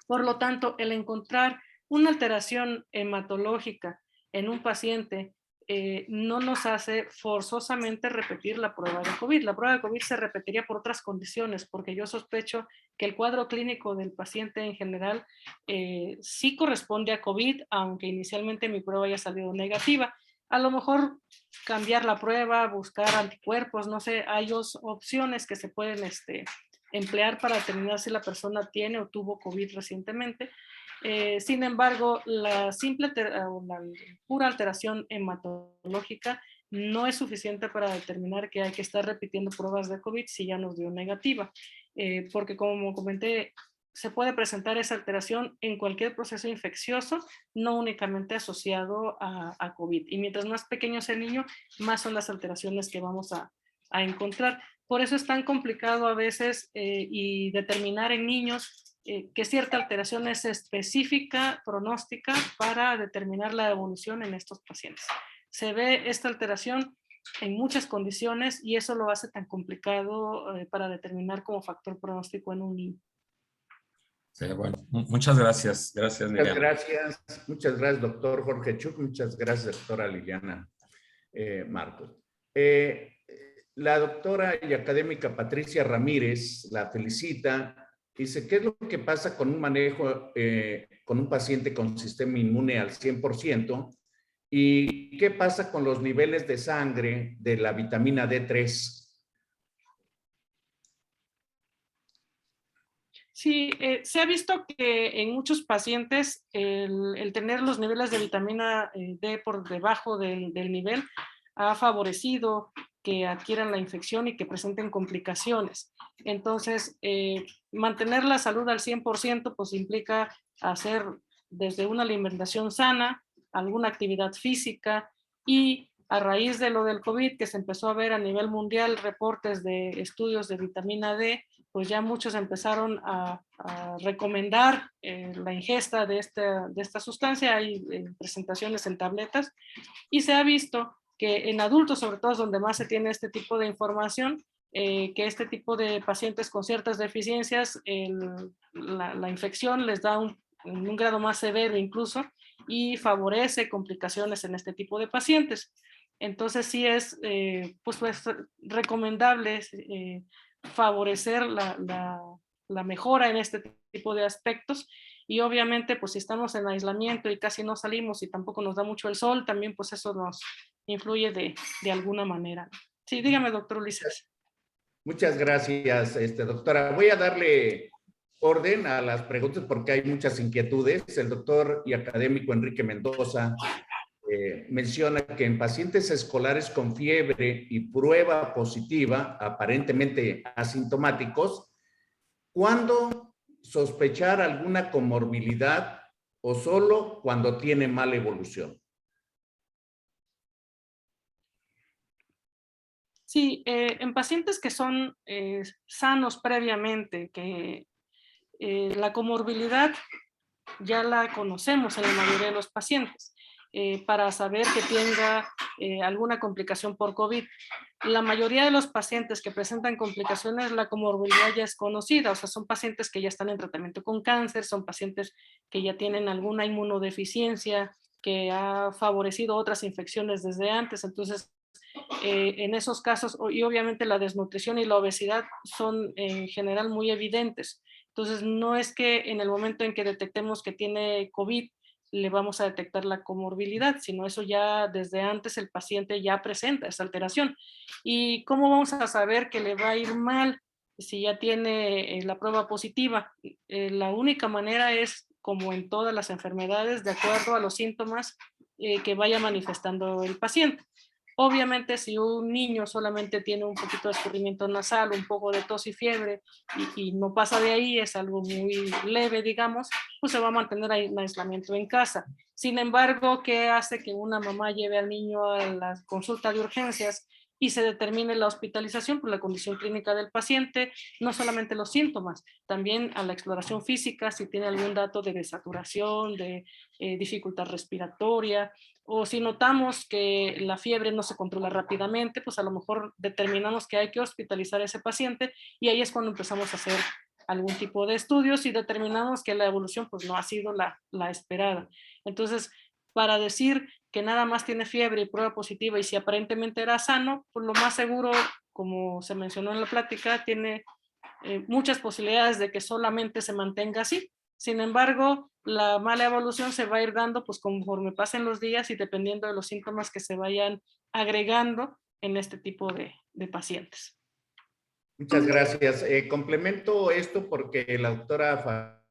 Por lo tanto, el encontrar una alteración hematológica en un paciente no nos hace forzosamente repetir la prueba de COVID. La prueba de COVID se repetiría por otras condiciones, porque yo sospecho que el cuadro clínico del paciente en general sí corresponde a COVID, aunque inicialmente mi prueba haya salido negativa. A lo mejor cambiar la prueba, buscar anticuerpos, no sé, hay opciones que se pueden emplear para determinar si la persona tiene o tuvo COVID recientemente. Sin embargo, la pura alteración hematológica no es suficiente para determinar que hay que estar repitiendo pruebas de COVID si ya nos dio negativa, porque como comenté, se puede presentar esa alteración en cualquier proceso infeccioso, no únicamente asociado a COVID. Y mientras más pequeño es el niño, más son las alteraciones que vamos a encontrar. Por eso es tan complicado a veces y determinar en niños que cierta alteración es específica, pronóstica, para determinar la evolución en estos pacientes. Se ve esta alteración en muchas condiciones y eso lo hace tan complicado para determinar como factor pronóstico en un niño. Sí, bueno, muchas gracias. Gracias, Liliana. Muchas gracias, doctor Jorge Chuk. Muchas gracias, doctora Liliana Marcos. La doctora y académica Patricia Ramírez la felicita. Dice, ¿qué es lo que pasa con un manejo, con un paciente con sistema inmune al 100%? ¿Y qué pasa con los niveles de sangre de la vitamina D3? Sí, se ha visto que en muchos pacientes el tener los niveles de vitamina D por debajo del nivel ha favorecido que adquieran la infección y que presenten complicaciones. Entonces, mantener la salud al 100% pues implica hacer desde una alimentación sana, alguna actividad física, y a raíz de lo del COVID, que se empezó a ver a nivel mundial reportes de estudios de vitamina D, pues ya muchos empezaron a recomendar la ingesta de esta sustancia. Hay presentaciones en tabletas, y se ha visto que en adultos, sobre todo, es donde más se tiene este tipo de información, que este tipo de pacientes con ciertas deficiencias, la infección les da un grado más severo incluso, y favorece complicaciones en este tipo de pacientes. Entonces sí es pues recomendable favorecer la mejora en este tipo de aspectos. Y obviamente pues si estamos en aislamiento y casi no salimos y tampoco nos da mucho el sol, también pues eso nos influye de alguna manera. Sí, dígame, doctor Ulises. Muchas gracias, doctora. Voy a darle orden a las preguntas porque hay muchas inquietudes. El doctor y académico Enrique Mendoza menciona que en pacientes escolares con fiebre y prueba positiva, aparentemente asintomáticos, ¿cuándo sospechar alguna comorbilidad o solo cuando tiene mala evolución? Sí, en pacientes que son sanos previamente, que la comorbilidad ya la conocemos en la mayoría de los pacientes, para saber que tenga alguna complicación por COVID. La mayoría de los pacientes que presentan complicaciones, la comorbilidad ya es conocida, o sea, son pacientes que ya están en tratamiento con cáncer, son pacientes que ya tienen alguna inmunodeficiencia que ha favorecido otras infecciones desde antes. Entonces, en esos casos, y obviamente la desnutrición y la obesidad son en general muy evidentes. Entonces, no es que en el momento en que detectemos que tiene COVID, le vamos a detectar la comorbilidad, sino eso ya desde antes el paciente ya presenta esa alteración. ¿Y cómo vamos a saber que le va a ir mal si ya tiene la prueba positiva? La única manera es, como en todas las enfermedades, de acuerdo a los síntomas que vaya manifestando el paciente. Obviamente, si un niño solamente tiene un poquito de escurrimiento nasal, un poco de tos y fiebre, y no pasa de ahí, es algo muy leve, digamos, pues se va a mantener ahí en aislamiento en casa. Sin embargo, ¿qué hace que una mamá lleve al niño a la consulta de urgencias y se determine la hospitalización por la condición clínica del paciente? No solamente los síntomas, también a la exploración física, si tiene algún dato de desaturación, de dificultad respiratoria, o si notamos que la fiebre no se controla rápidamente, pues a lo mejor determinamos que hay que hospitalizar a ese paciente, y ahí es cuando empezamos a hacer algún tipo de estudios y determinamos que la evolución pues no ha sido la esperada. Entonces, para decir que nada más tiene fiebre y prueba positiva y si aparentemente era sano, pues lo más seguro, como se mencionó en la plática, tiene muchas posibilidades de que solamente se mantenga así. Sin embargo, la mala evolución se va a ir dando pues conforme pasen los días y dependiendo de los síntomas que se vayan agregando en este tipo de pacientes. Muchas gracias. Complemento esto porque la doctora,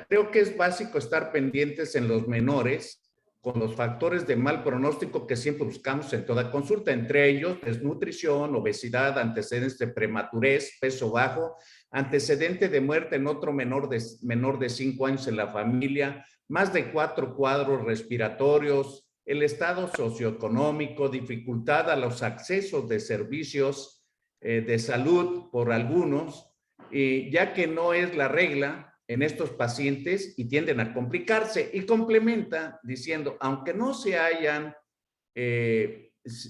creo que es básico estar pendientes en los menores con los factores de mal pronóstico que siempre buscamos en toda consulta, entre ellos desnutrición, obesidad, antecedentes de prematurez, peso bajo, antecedente de muerte en otro menor de 5 años en la familia, más de 4 cuadros respiratorios, el estado socioeconómico, dificultad a los accesos de servicios de salud por algunos, ya que no es la regla en estos pacientes y tienden a complicarse. Y complementa diciendo, aunque no se hayan,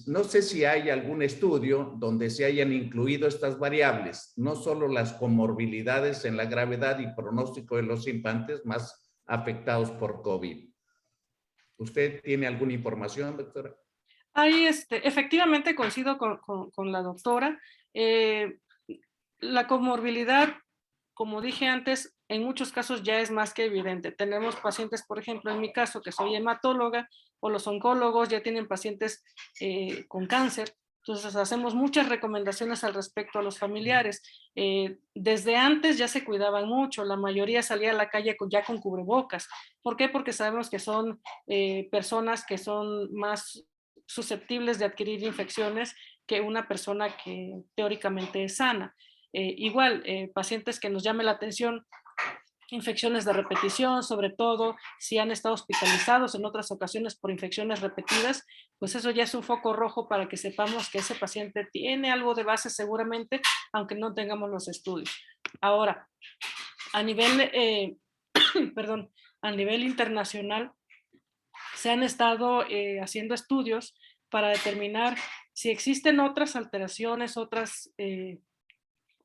no sé si hay algún estudio donde se hayan incluido estas variables, no solo las comorbilidades en la gravedad y pronóstico de los infantes más afectados por COVID. ¿Usted tiene alguna información, doctora? Ahí efectivamente coincido con la doctora. La comorbilidad, como dije antes, en muchos casos ya es más que evidente. Tenemos pacientes, por ejemplo, en mi caso, que soy hematóloga, o los oncólogos ya tienen pacientes con cáncer. Entonces hacemos muchas recomendaciones al respecto a los familiares. Desde antes ya se cuidaban mucho, la mayoría salía a la calle ya con cubrebocas. ¿Por qué? Porque sabemos que son personas que son más susceptibles de adquirir infecciones que una persona que teóricamente es sana. Igual, pacientes que nos llame la atención infecciones de repetición, sobre todo si han estado hospitalizados en otras ocasiones por infecciones repetidas, pues eso ya es un foco rojo para que sepamos que ese paciente tiene algo de base seguramente, aunque no tengamos los estudios. Ahora, a nivel, perdón, a nivel internacional, se han estado haciendo estudios para determinar si existen otras alteraciones, otras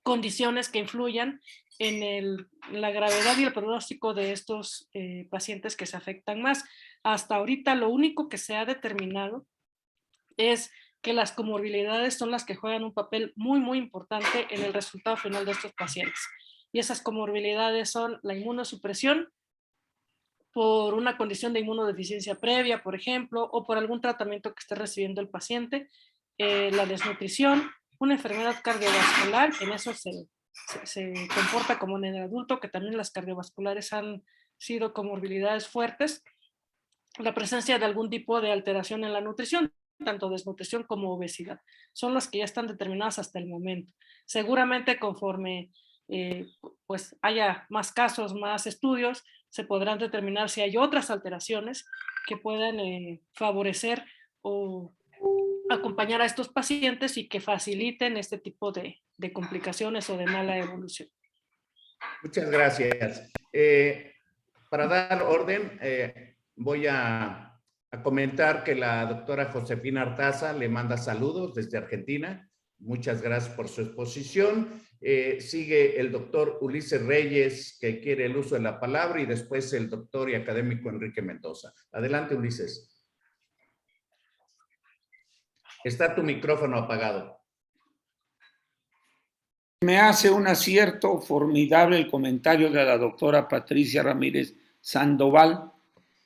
condiciones que influyan en la gravedad y el pronóstico de estos pacientes que se afectan más. Hasta ahorita lo único que se ha determinado es que las comorbilidades son las que juegan un papel muy, muy importante en el resultado final de estos pacientes. Y esas comorbilidades son la inmunosupresión por una condición de inmunodeficiencia previa, por ejemplo, o por algún tratamiento que esté recibiendo el paciente, la desnutrición, una enfermedad cardiovascular, en eso se comporta como en el adulto, que también las cardiovasculares han sido comorbilidades fuertes, la presencia de algún tipo de alteración en la nutrición, tanto desnutrición como obesidad. Son las que ya están determinadas hasta el momento. Seguramente conforme pues haya más casos, más estudios, se podrán determinar si hay otras alteraciones que puedan favorecer o acompañar a estos pacientes y que faciliten este tipo de complicaciones o de mala evolución. Muchas gracias. Para dar orden, voy a comentar que la doctora Josefina Artaza le manda saludos desde Argentina. Muchas gracias por su exposición. Sigue el doctor Ulises Reyes, que quiere el uso de la palabra, y después el doctor y académico Enrique Mendoza. Adelante, Ulises. Está tu micrófono apagado. Me hace un acierto formidable el comentario de la doctora Patricia Ramírez Sandoval.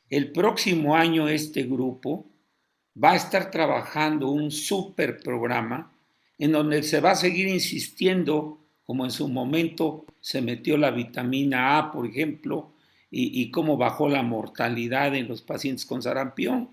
El próximo año este grupo va a estar trabajando un súper programa en donde se va a seguir insistiendo, como en su momento se metió la vitamina A, por ejemplo, y cómo bajó la mortalidad en los pacientes con sarampión.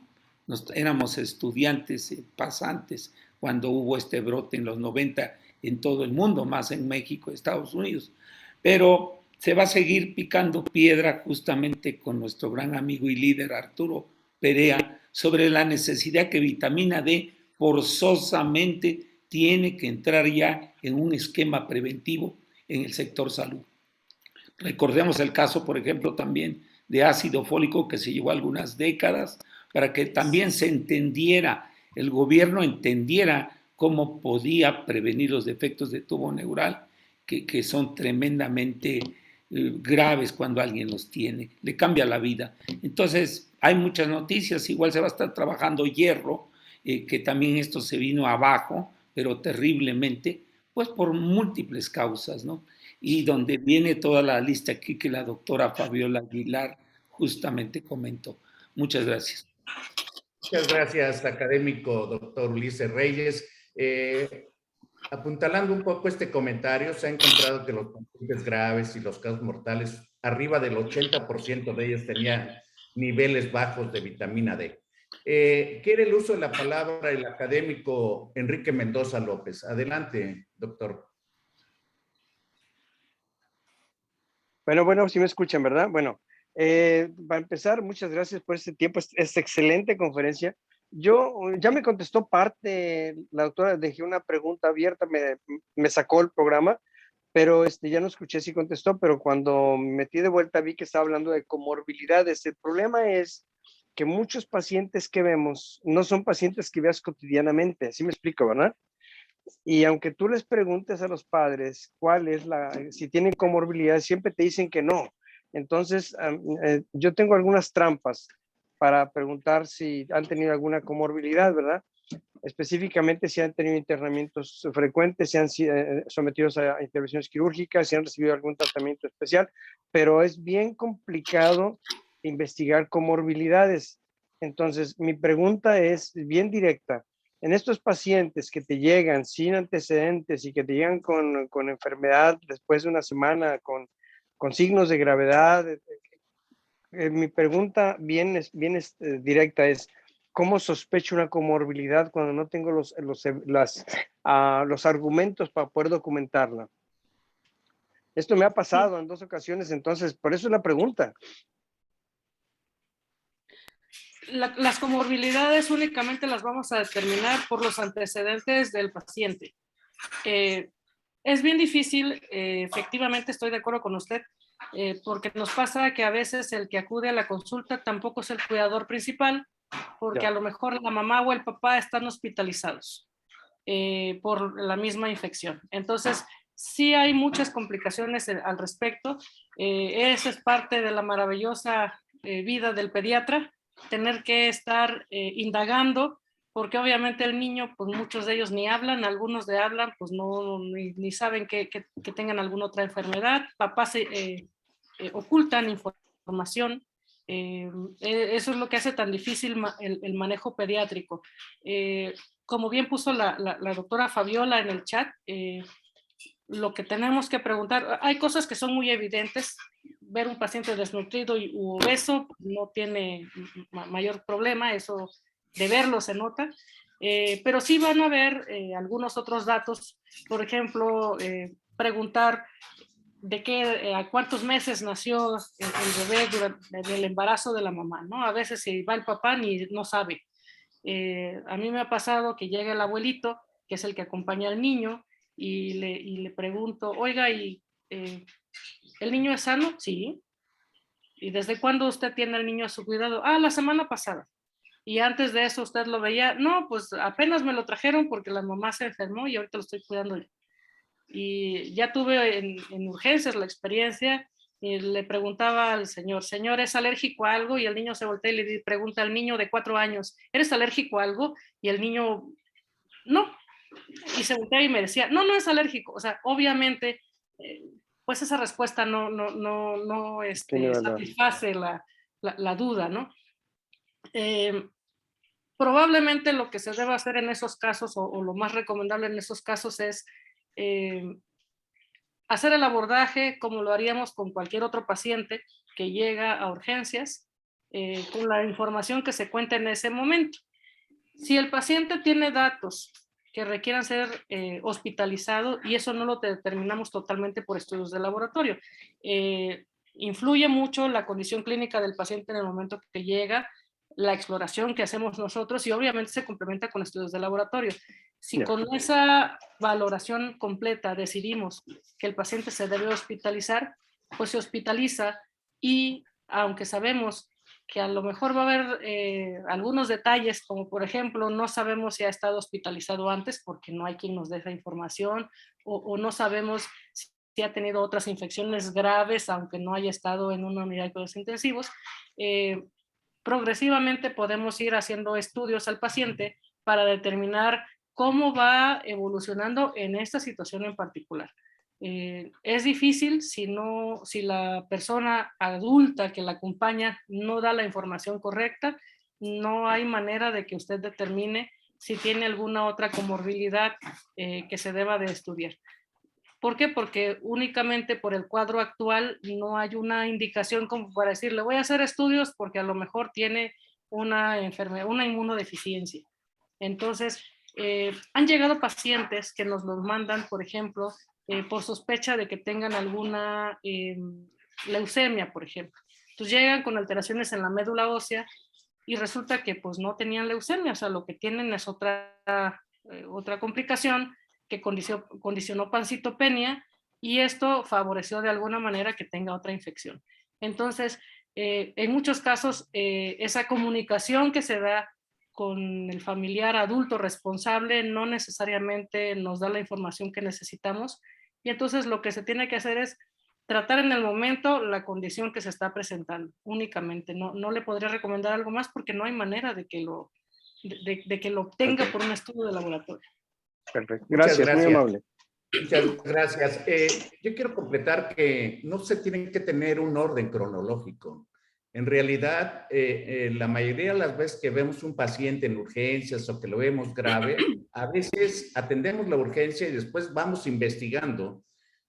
Éramos estudiantes pasantes cuando hubo este brote en los 90 en todo el mundo, más en México, Estados Unidos. Pero se va a seguir picando piedra justamente con nuestro gran amigo y líder Arturo Perea sobre la necesidad que vitamina D forzosamente tiene que entrar ya en un esquema preventivo en el sector salud. Recordemos el caso, por ejemplo, también de ácido fólico que se llevó algunas décadas para que también se entendiera, el gobierno entendiera cómo podía prevenir los defectos de tubo neural, que son tremendamente graves cuando alguien los tiene, le cambia la vida. Entonces, hay muchas noticias, igual se va a estar trabajando hierro, que también esto se vino abajo, pero terriblemente, pues por múltiples causas, ¿no? Y donde viene toda la lista aquí que la doctora Fabiola Aguilar justamente comentó. Muchas gracias. Muchas gracias, académico doctor Ulises Reyes. Apuntalando un poco este comentario, se ha encontrado que los pacientes graves y los casos mortales, arriba del 80% de ellos tenían niveles bajos de vitamina D. Quiere el uso de la palabra el académico Enrique Mendoza López. Adelante, doctor. Bueno, sí me escuchan, ¿verdad? Bueno, para empezar, muchas gracias por este tiempo, esta excelente conferencia. Ya me contestó parte, la doctora, dejé una pregunta abierta, me sacó el programa, pero ya no escuché si contestó, pero cuando me metí de vuelta vi que estaba hablando de comorbilidades. El problema es que muchos pacientes que vemos no son pacientes que veas cotidianamente, así me explico, ¿verdad? Y aunque tú les preguntes a los padres si tienen comorbilidades, siempre te dicen que no. Entonces, yo tengo algunas trampas para preguntar si han tenido alguna comorbilidad, ¿verdad? Específicamente si han tenido internamientos frecuentes, si han sido sometidos a intervenciones quirúrgicas, si han recibido algún tratamiento especial, pero es bien complicado investigar comorbilidades. Entonces, mi pregunta es bien directa. En estos pacientes que te llegan sin antecedentes y que te llegan con enfermedad después de una semana, con signos de gravedad, mi pregunta bien directa es, ¿cómo sospecho una comorbilidad cuando no tengo los argumentos para poder documentarla? Esto me ha pasado en 2 ocasiones, entonces, por eso es la pregunta. Las comorbilidades únicamente las vamos a determinar por los antecedentes del paciente. Es bien difícil, efectivamente estoy de acuerdo con usted, porque nos pasa que a veces el que acude a la consulta tampoco es el cuidador principal, porque a lo mejor la mamá o el papá están hospitalizados por la misma infección. Entonces, sí hay muchas complicaciones al respecto. Esa es parte de la maravillosa vida del pediatra, tener que estar indagando, porque obviamente el niño, pues muchos de ellos ni hablan, algunos de hablan, pues no, ni saben que tengan alguna otra enfermedad, papás ocultan información. Eso es lo que hace tan difícil el manejo pediátrico. Como bien puso la doctora Fabiola en el chat, lo que tenemos que preguntar, hay cosas que son muy evidentes, ver un paciente desnutrido u obeso no tiene mayor problema, eso de verlo se nota, pero sí van a haber algunos otros datos, por ejemplo, preguntar a cuántos meses nació el bebé durante el embarazo de la mamá, ¿no? A veces si va el papá ni no sabe. A mí me ha pasado que llega el abuelito, que es el que acompaña al niño, y le pregunto, oiga, ¿y el niño es sano? Sí. ¿Y desde cuándo usted tiene al niño a su cuidado? Ah, la semana pasada. ¿Y antes de eso usted lo veía? No, pues apenas me lo trajeron porque la mamá se enfermó y ahorita lo estoy cuidando yo. Y ya tuve en urgencias la experiencia y le preguntaba al señor, ¿es alérgico a algo? Y el niño se voltea y le pregunta al niño de 4 años, ¿eres alérgico a algo? Y el niño, no. Y se voltea y me decía, no es alérgico. O sea, obviamente, pues esa respuesta no satisface la duda, ¿no? Probablemente lo que se debe hacer en esos casos, o lo más recomendable en esos casos es hacer el abordaje como lo haríamos con cualquier otro paciente que llega a urgencias, con la información que se cuenta en ese momento. Si el paciente tiene datos que requieran ser hospitalizados, y eso no lo determinamos totalmente por estudios de laboratorio, influye mucho la condición clínica del paciente en el momento que llega, la exploración que hacemos nosotros, y obviamente se complementa con estudios de laboratorio. Si con esa valoración completa decidimos que el paciente se debe hospitalizar, pues se hospitaliza, y aunque sabemos que a lo mejor va a haber algunos detalles, como por ejemplo, no sabemos si ha estado hospitalizado antes porque no hay quien nos dé esa información, o no sabemos si ha tenido otras infecciones graves, aunque no haya estado en una unidad de cuidados intensivos, progresivamente podemos ir haciendo estudios al paciente para determinar cómo va evolucionando en esta situación en particular. Es difícil si la persona adulta que la acompaña no da la información correcta, no hay manera de que usted determine si tiene alguna otra comorbilidad que se deba de estudiar. ¿Por qué? Porque únicamente por el cuadro actual no hay una indicación como para decir, le voy a hacer estudios porque a lo mejor tiene una enfermedad, una inmunodeficiencia. Entonces, han llegado pacientes que nos los mandan, por ejemplo, por sospecha de que tengan alguna leucemia, por ejemplo. Entonces llegan con alteraciones en la médula ósea y resulta que pues no tenían leucemia, o sea, lo que tienen es otra complicación que condicionó pancitopenia, y esto favoreció de alguna manera que tenga otra infección. Entonces, en muchos casos, esa comunicación que se da con el familiar adulto responsable no necesariamente nos da la información que necesitamos, y entonces lo que se tiene que hacer es tratar en el momento la condición que se está presentando únicamente. No le podría recomendar algo más porque no hay manera de que lo obtenga por un estudio de laboratorio. Perfecto. Gracias, muy amable. Muchas gracias. Yo quiero completar que no se tiene que tener un orden cronológico. En realidad, la mayoría de las veces que vemos un paciente en urgencias o que lo vemos grave, a veces atendemos la urgencia y después vamos investigando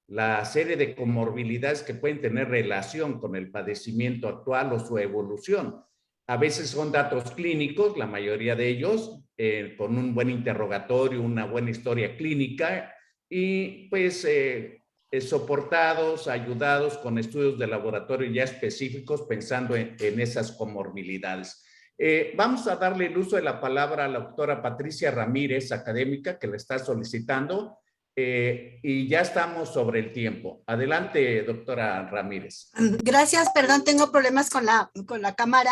la serie de comorbilidades que pueden tener relación con el padecimiento actual o su evolución. A veces son datos clínicos, la mayoría de ellos, con un buen interrogatorio, una buena historia clínica y pues soportados, ayudados con estudios de laboratorio ya específicos pensando en esas comorbilidades. Vamos a darle el uso de la palabra a la doctora Patricia Ramírez, académica, que le está solicitando. Y ya estamos sobre el tiempo. Adelante, doctora Ramírez. Gracias, perdón, tengo problemas con la cámara,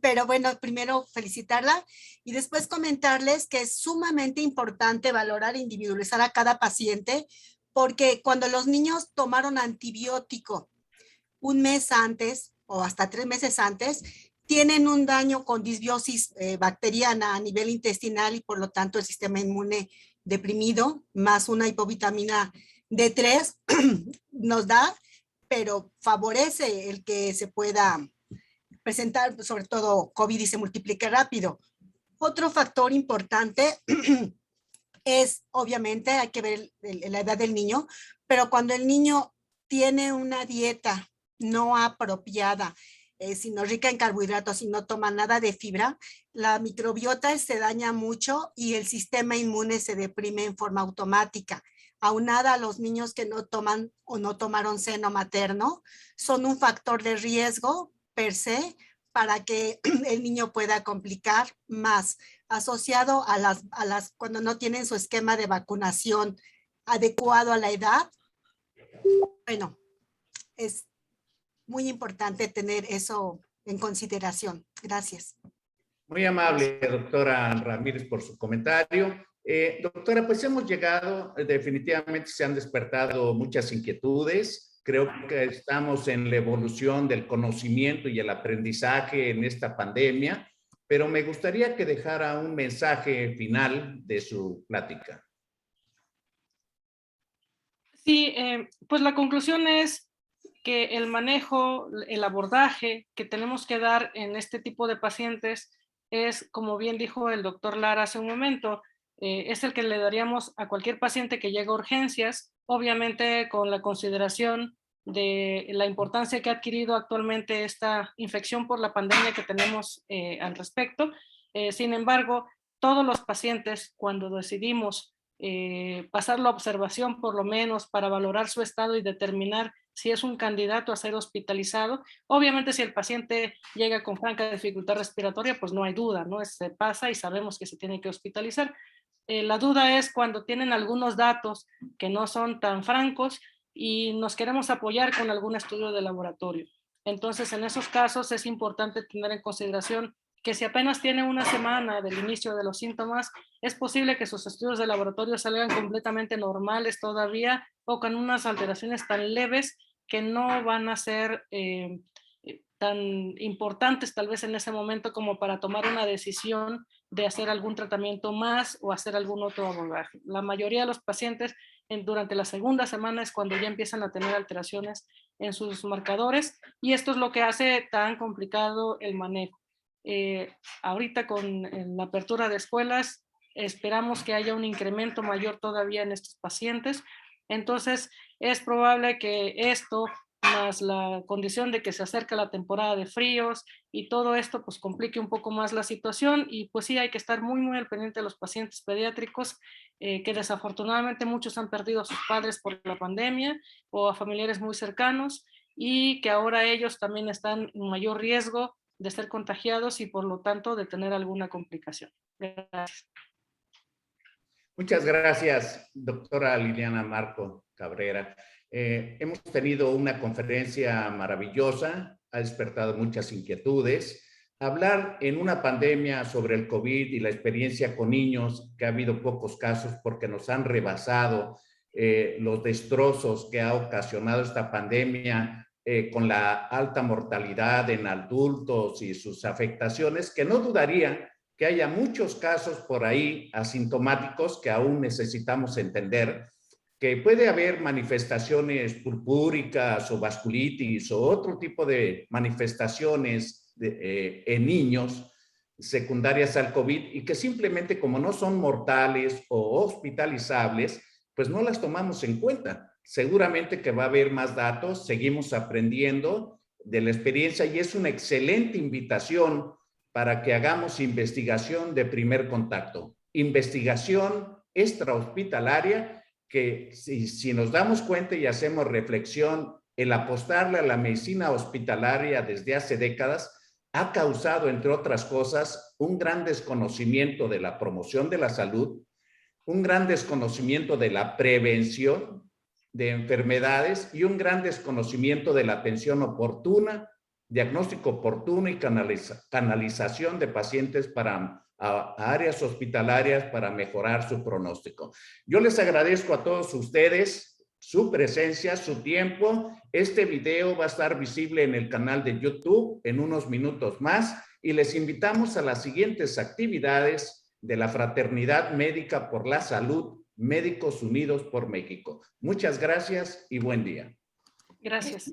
pero bueno, primero felicitarla y después comentarles que es sumamente importante valorar e individualizar a cada paciente, porque cuando los niños tomaron antibiótico un mes antes o hasta 3 meses antes, tienen un daño con disbiosis bacteriana a nivel intestinal y por lo tanto el sistema inmune deprimido, más una hipovitamina D3 nos da, pero favorece el que se pueda presentar, sobre todo COVID, y se multiplique rápido. Otro factor importante es, obviamente, hay que ver la edad del niño, pero cuando el niño tiene una dieta no apropiada, sino rica en carbohidratos y no toma nada de fibra, la microbiota se daña mucho y el sistema inmune se deprime en forma automática. Aunada a los niños que no toman o no tomaron seno materno, son un factor de riesgo per se para que el niño pueda complicar más, asociado a las cuando no tienen su esquema de vacunación adecuado a la edad. Bueno, es muy importante tener eso en consideración. Gracias. Muy amable, doctora Ramírez, por su comentario. Doctora, pues hemos llegado, definitivamente se han despertado muchas inquietudes. Creo que estamos en la evolución del conocimiento y el aprendizaje en esta pandemia, pero me gustaría que dejara un mensaje final de su plática. Sí, pues la conclusión es que el manejo, el abordaje que tenemos que dar en este tipo de pacientes es, como bien dijo el doctor Lara hace un momento, es el que le daríamos a cualquier paciente que llegue a urgencias, obviamente con la consideración de la importancia que ha adquirido actualmente esta infección por la pandemia que tenemos al respecto. Sin embargo, todos los pacientes, cuando decidimos pasar la observación por lo menos para valorar su estado y determinar si es un candidato a ser hospitalizado. Obviamente si el paciente llega con franca dificultad respiratoria, pues no hay duda, ¿no? Se pasa y sabemos que se tiene que hospitalizar. La duda es cuando tienen algunos datos que no son tan francos y nos queremos apoyar con algún estudio de laboratorio. Entonces, en esos casos es importante tener en consideración que si apenas tiene una semana del inicio de los síntomas, es posible que sus estudios de laboratorio salgan completamente normales todavía o con unas alteraciones tan leves que no van a ser tan importantes tal vez en ese momento como para tomar una decisión de hacer algún tratamiento más o hacer algún otro abordaje. La mayoría de los pacientes durante la segunda semana es cuando ya empiezan a tener alteraciones en sus marcadores y esto es lo que hace tan complicado el manejo. Ahorita con la apertura de escuelas esperamos que haya un incremento mayor todavía en estos pacientes, entonces es probable que esto más la condición de que se acerca la temporada de fríos y todo esto pues complique un poco más la situación y pues sí hay que estar muy al pendiente de los pacientes pediátricos que desafortunadamente muchos han perdido a sus padres por la pandemia o a familiares muy cercanos y que ahora ellos también están en mayor riesgo de ser contagiados y por lo tanto de tener alguna complicación. Gracias. Muchas gracias, doctora Liliana Marco Cabrera. Hemos tenido una conferencia maravillosa, ha despertado muchas inquietudes. Hablar en una pandemia sobre el COVID y la experiencia con niños, que ha habido pocos casos porque nos han rebasado los destrozos que ha ocasionado esta pandemia, con la alta mortalidad en adultos y sus afectaciones, que no dudaría que haya muchos casos por ahí asintomáticos que aún necesitamos entender, que puede haber manifestaciones purpúricas o vasculitis o otro tipo de manifestaciones en niños secundarias al COVID y que simplemente como no son mortales o hospitalizables, pues no las tomamos en cuenta. Seguramente que va a haber más datos, seguimos aprendiendo de la experiencia y es una excelente invitación para que hagamos investigación de primer contacto, investigación extrahospitalaria que si nos damos cuenta y hacemos reflexión, el apostarle a la medicina hospitalaria desde hace décadas ha causado, entre otras cosas, un gran desconocimiento de la promoción de la salud, un gran desconocimiento de la prevención de enfermedades y un gran desconocimiento de la atención oportuna, diagnóstico oportuno y canalización de pacientes para a áreas hospitalarias para mejorar su pronóstico. Yo les agradezco a todos ustedes su presencia, su tiempo. Este video va a estar visible en el canal de YouTube en unos minutos más y les invitamos a las siguientes actividades de la Fraternidad Médica por la Salud, Médicos Unidos por México. Muchas gracias y buen día. Gracias.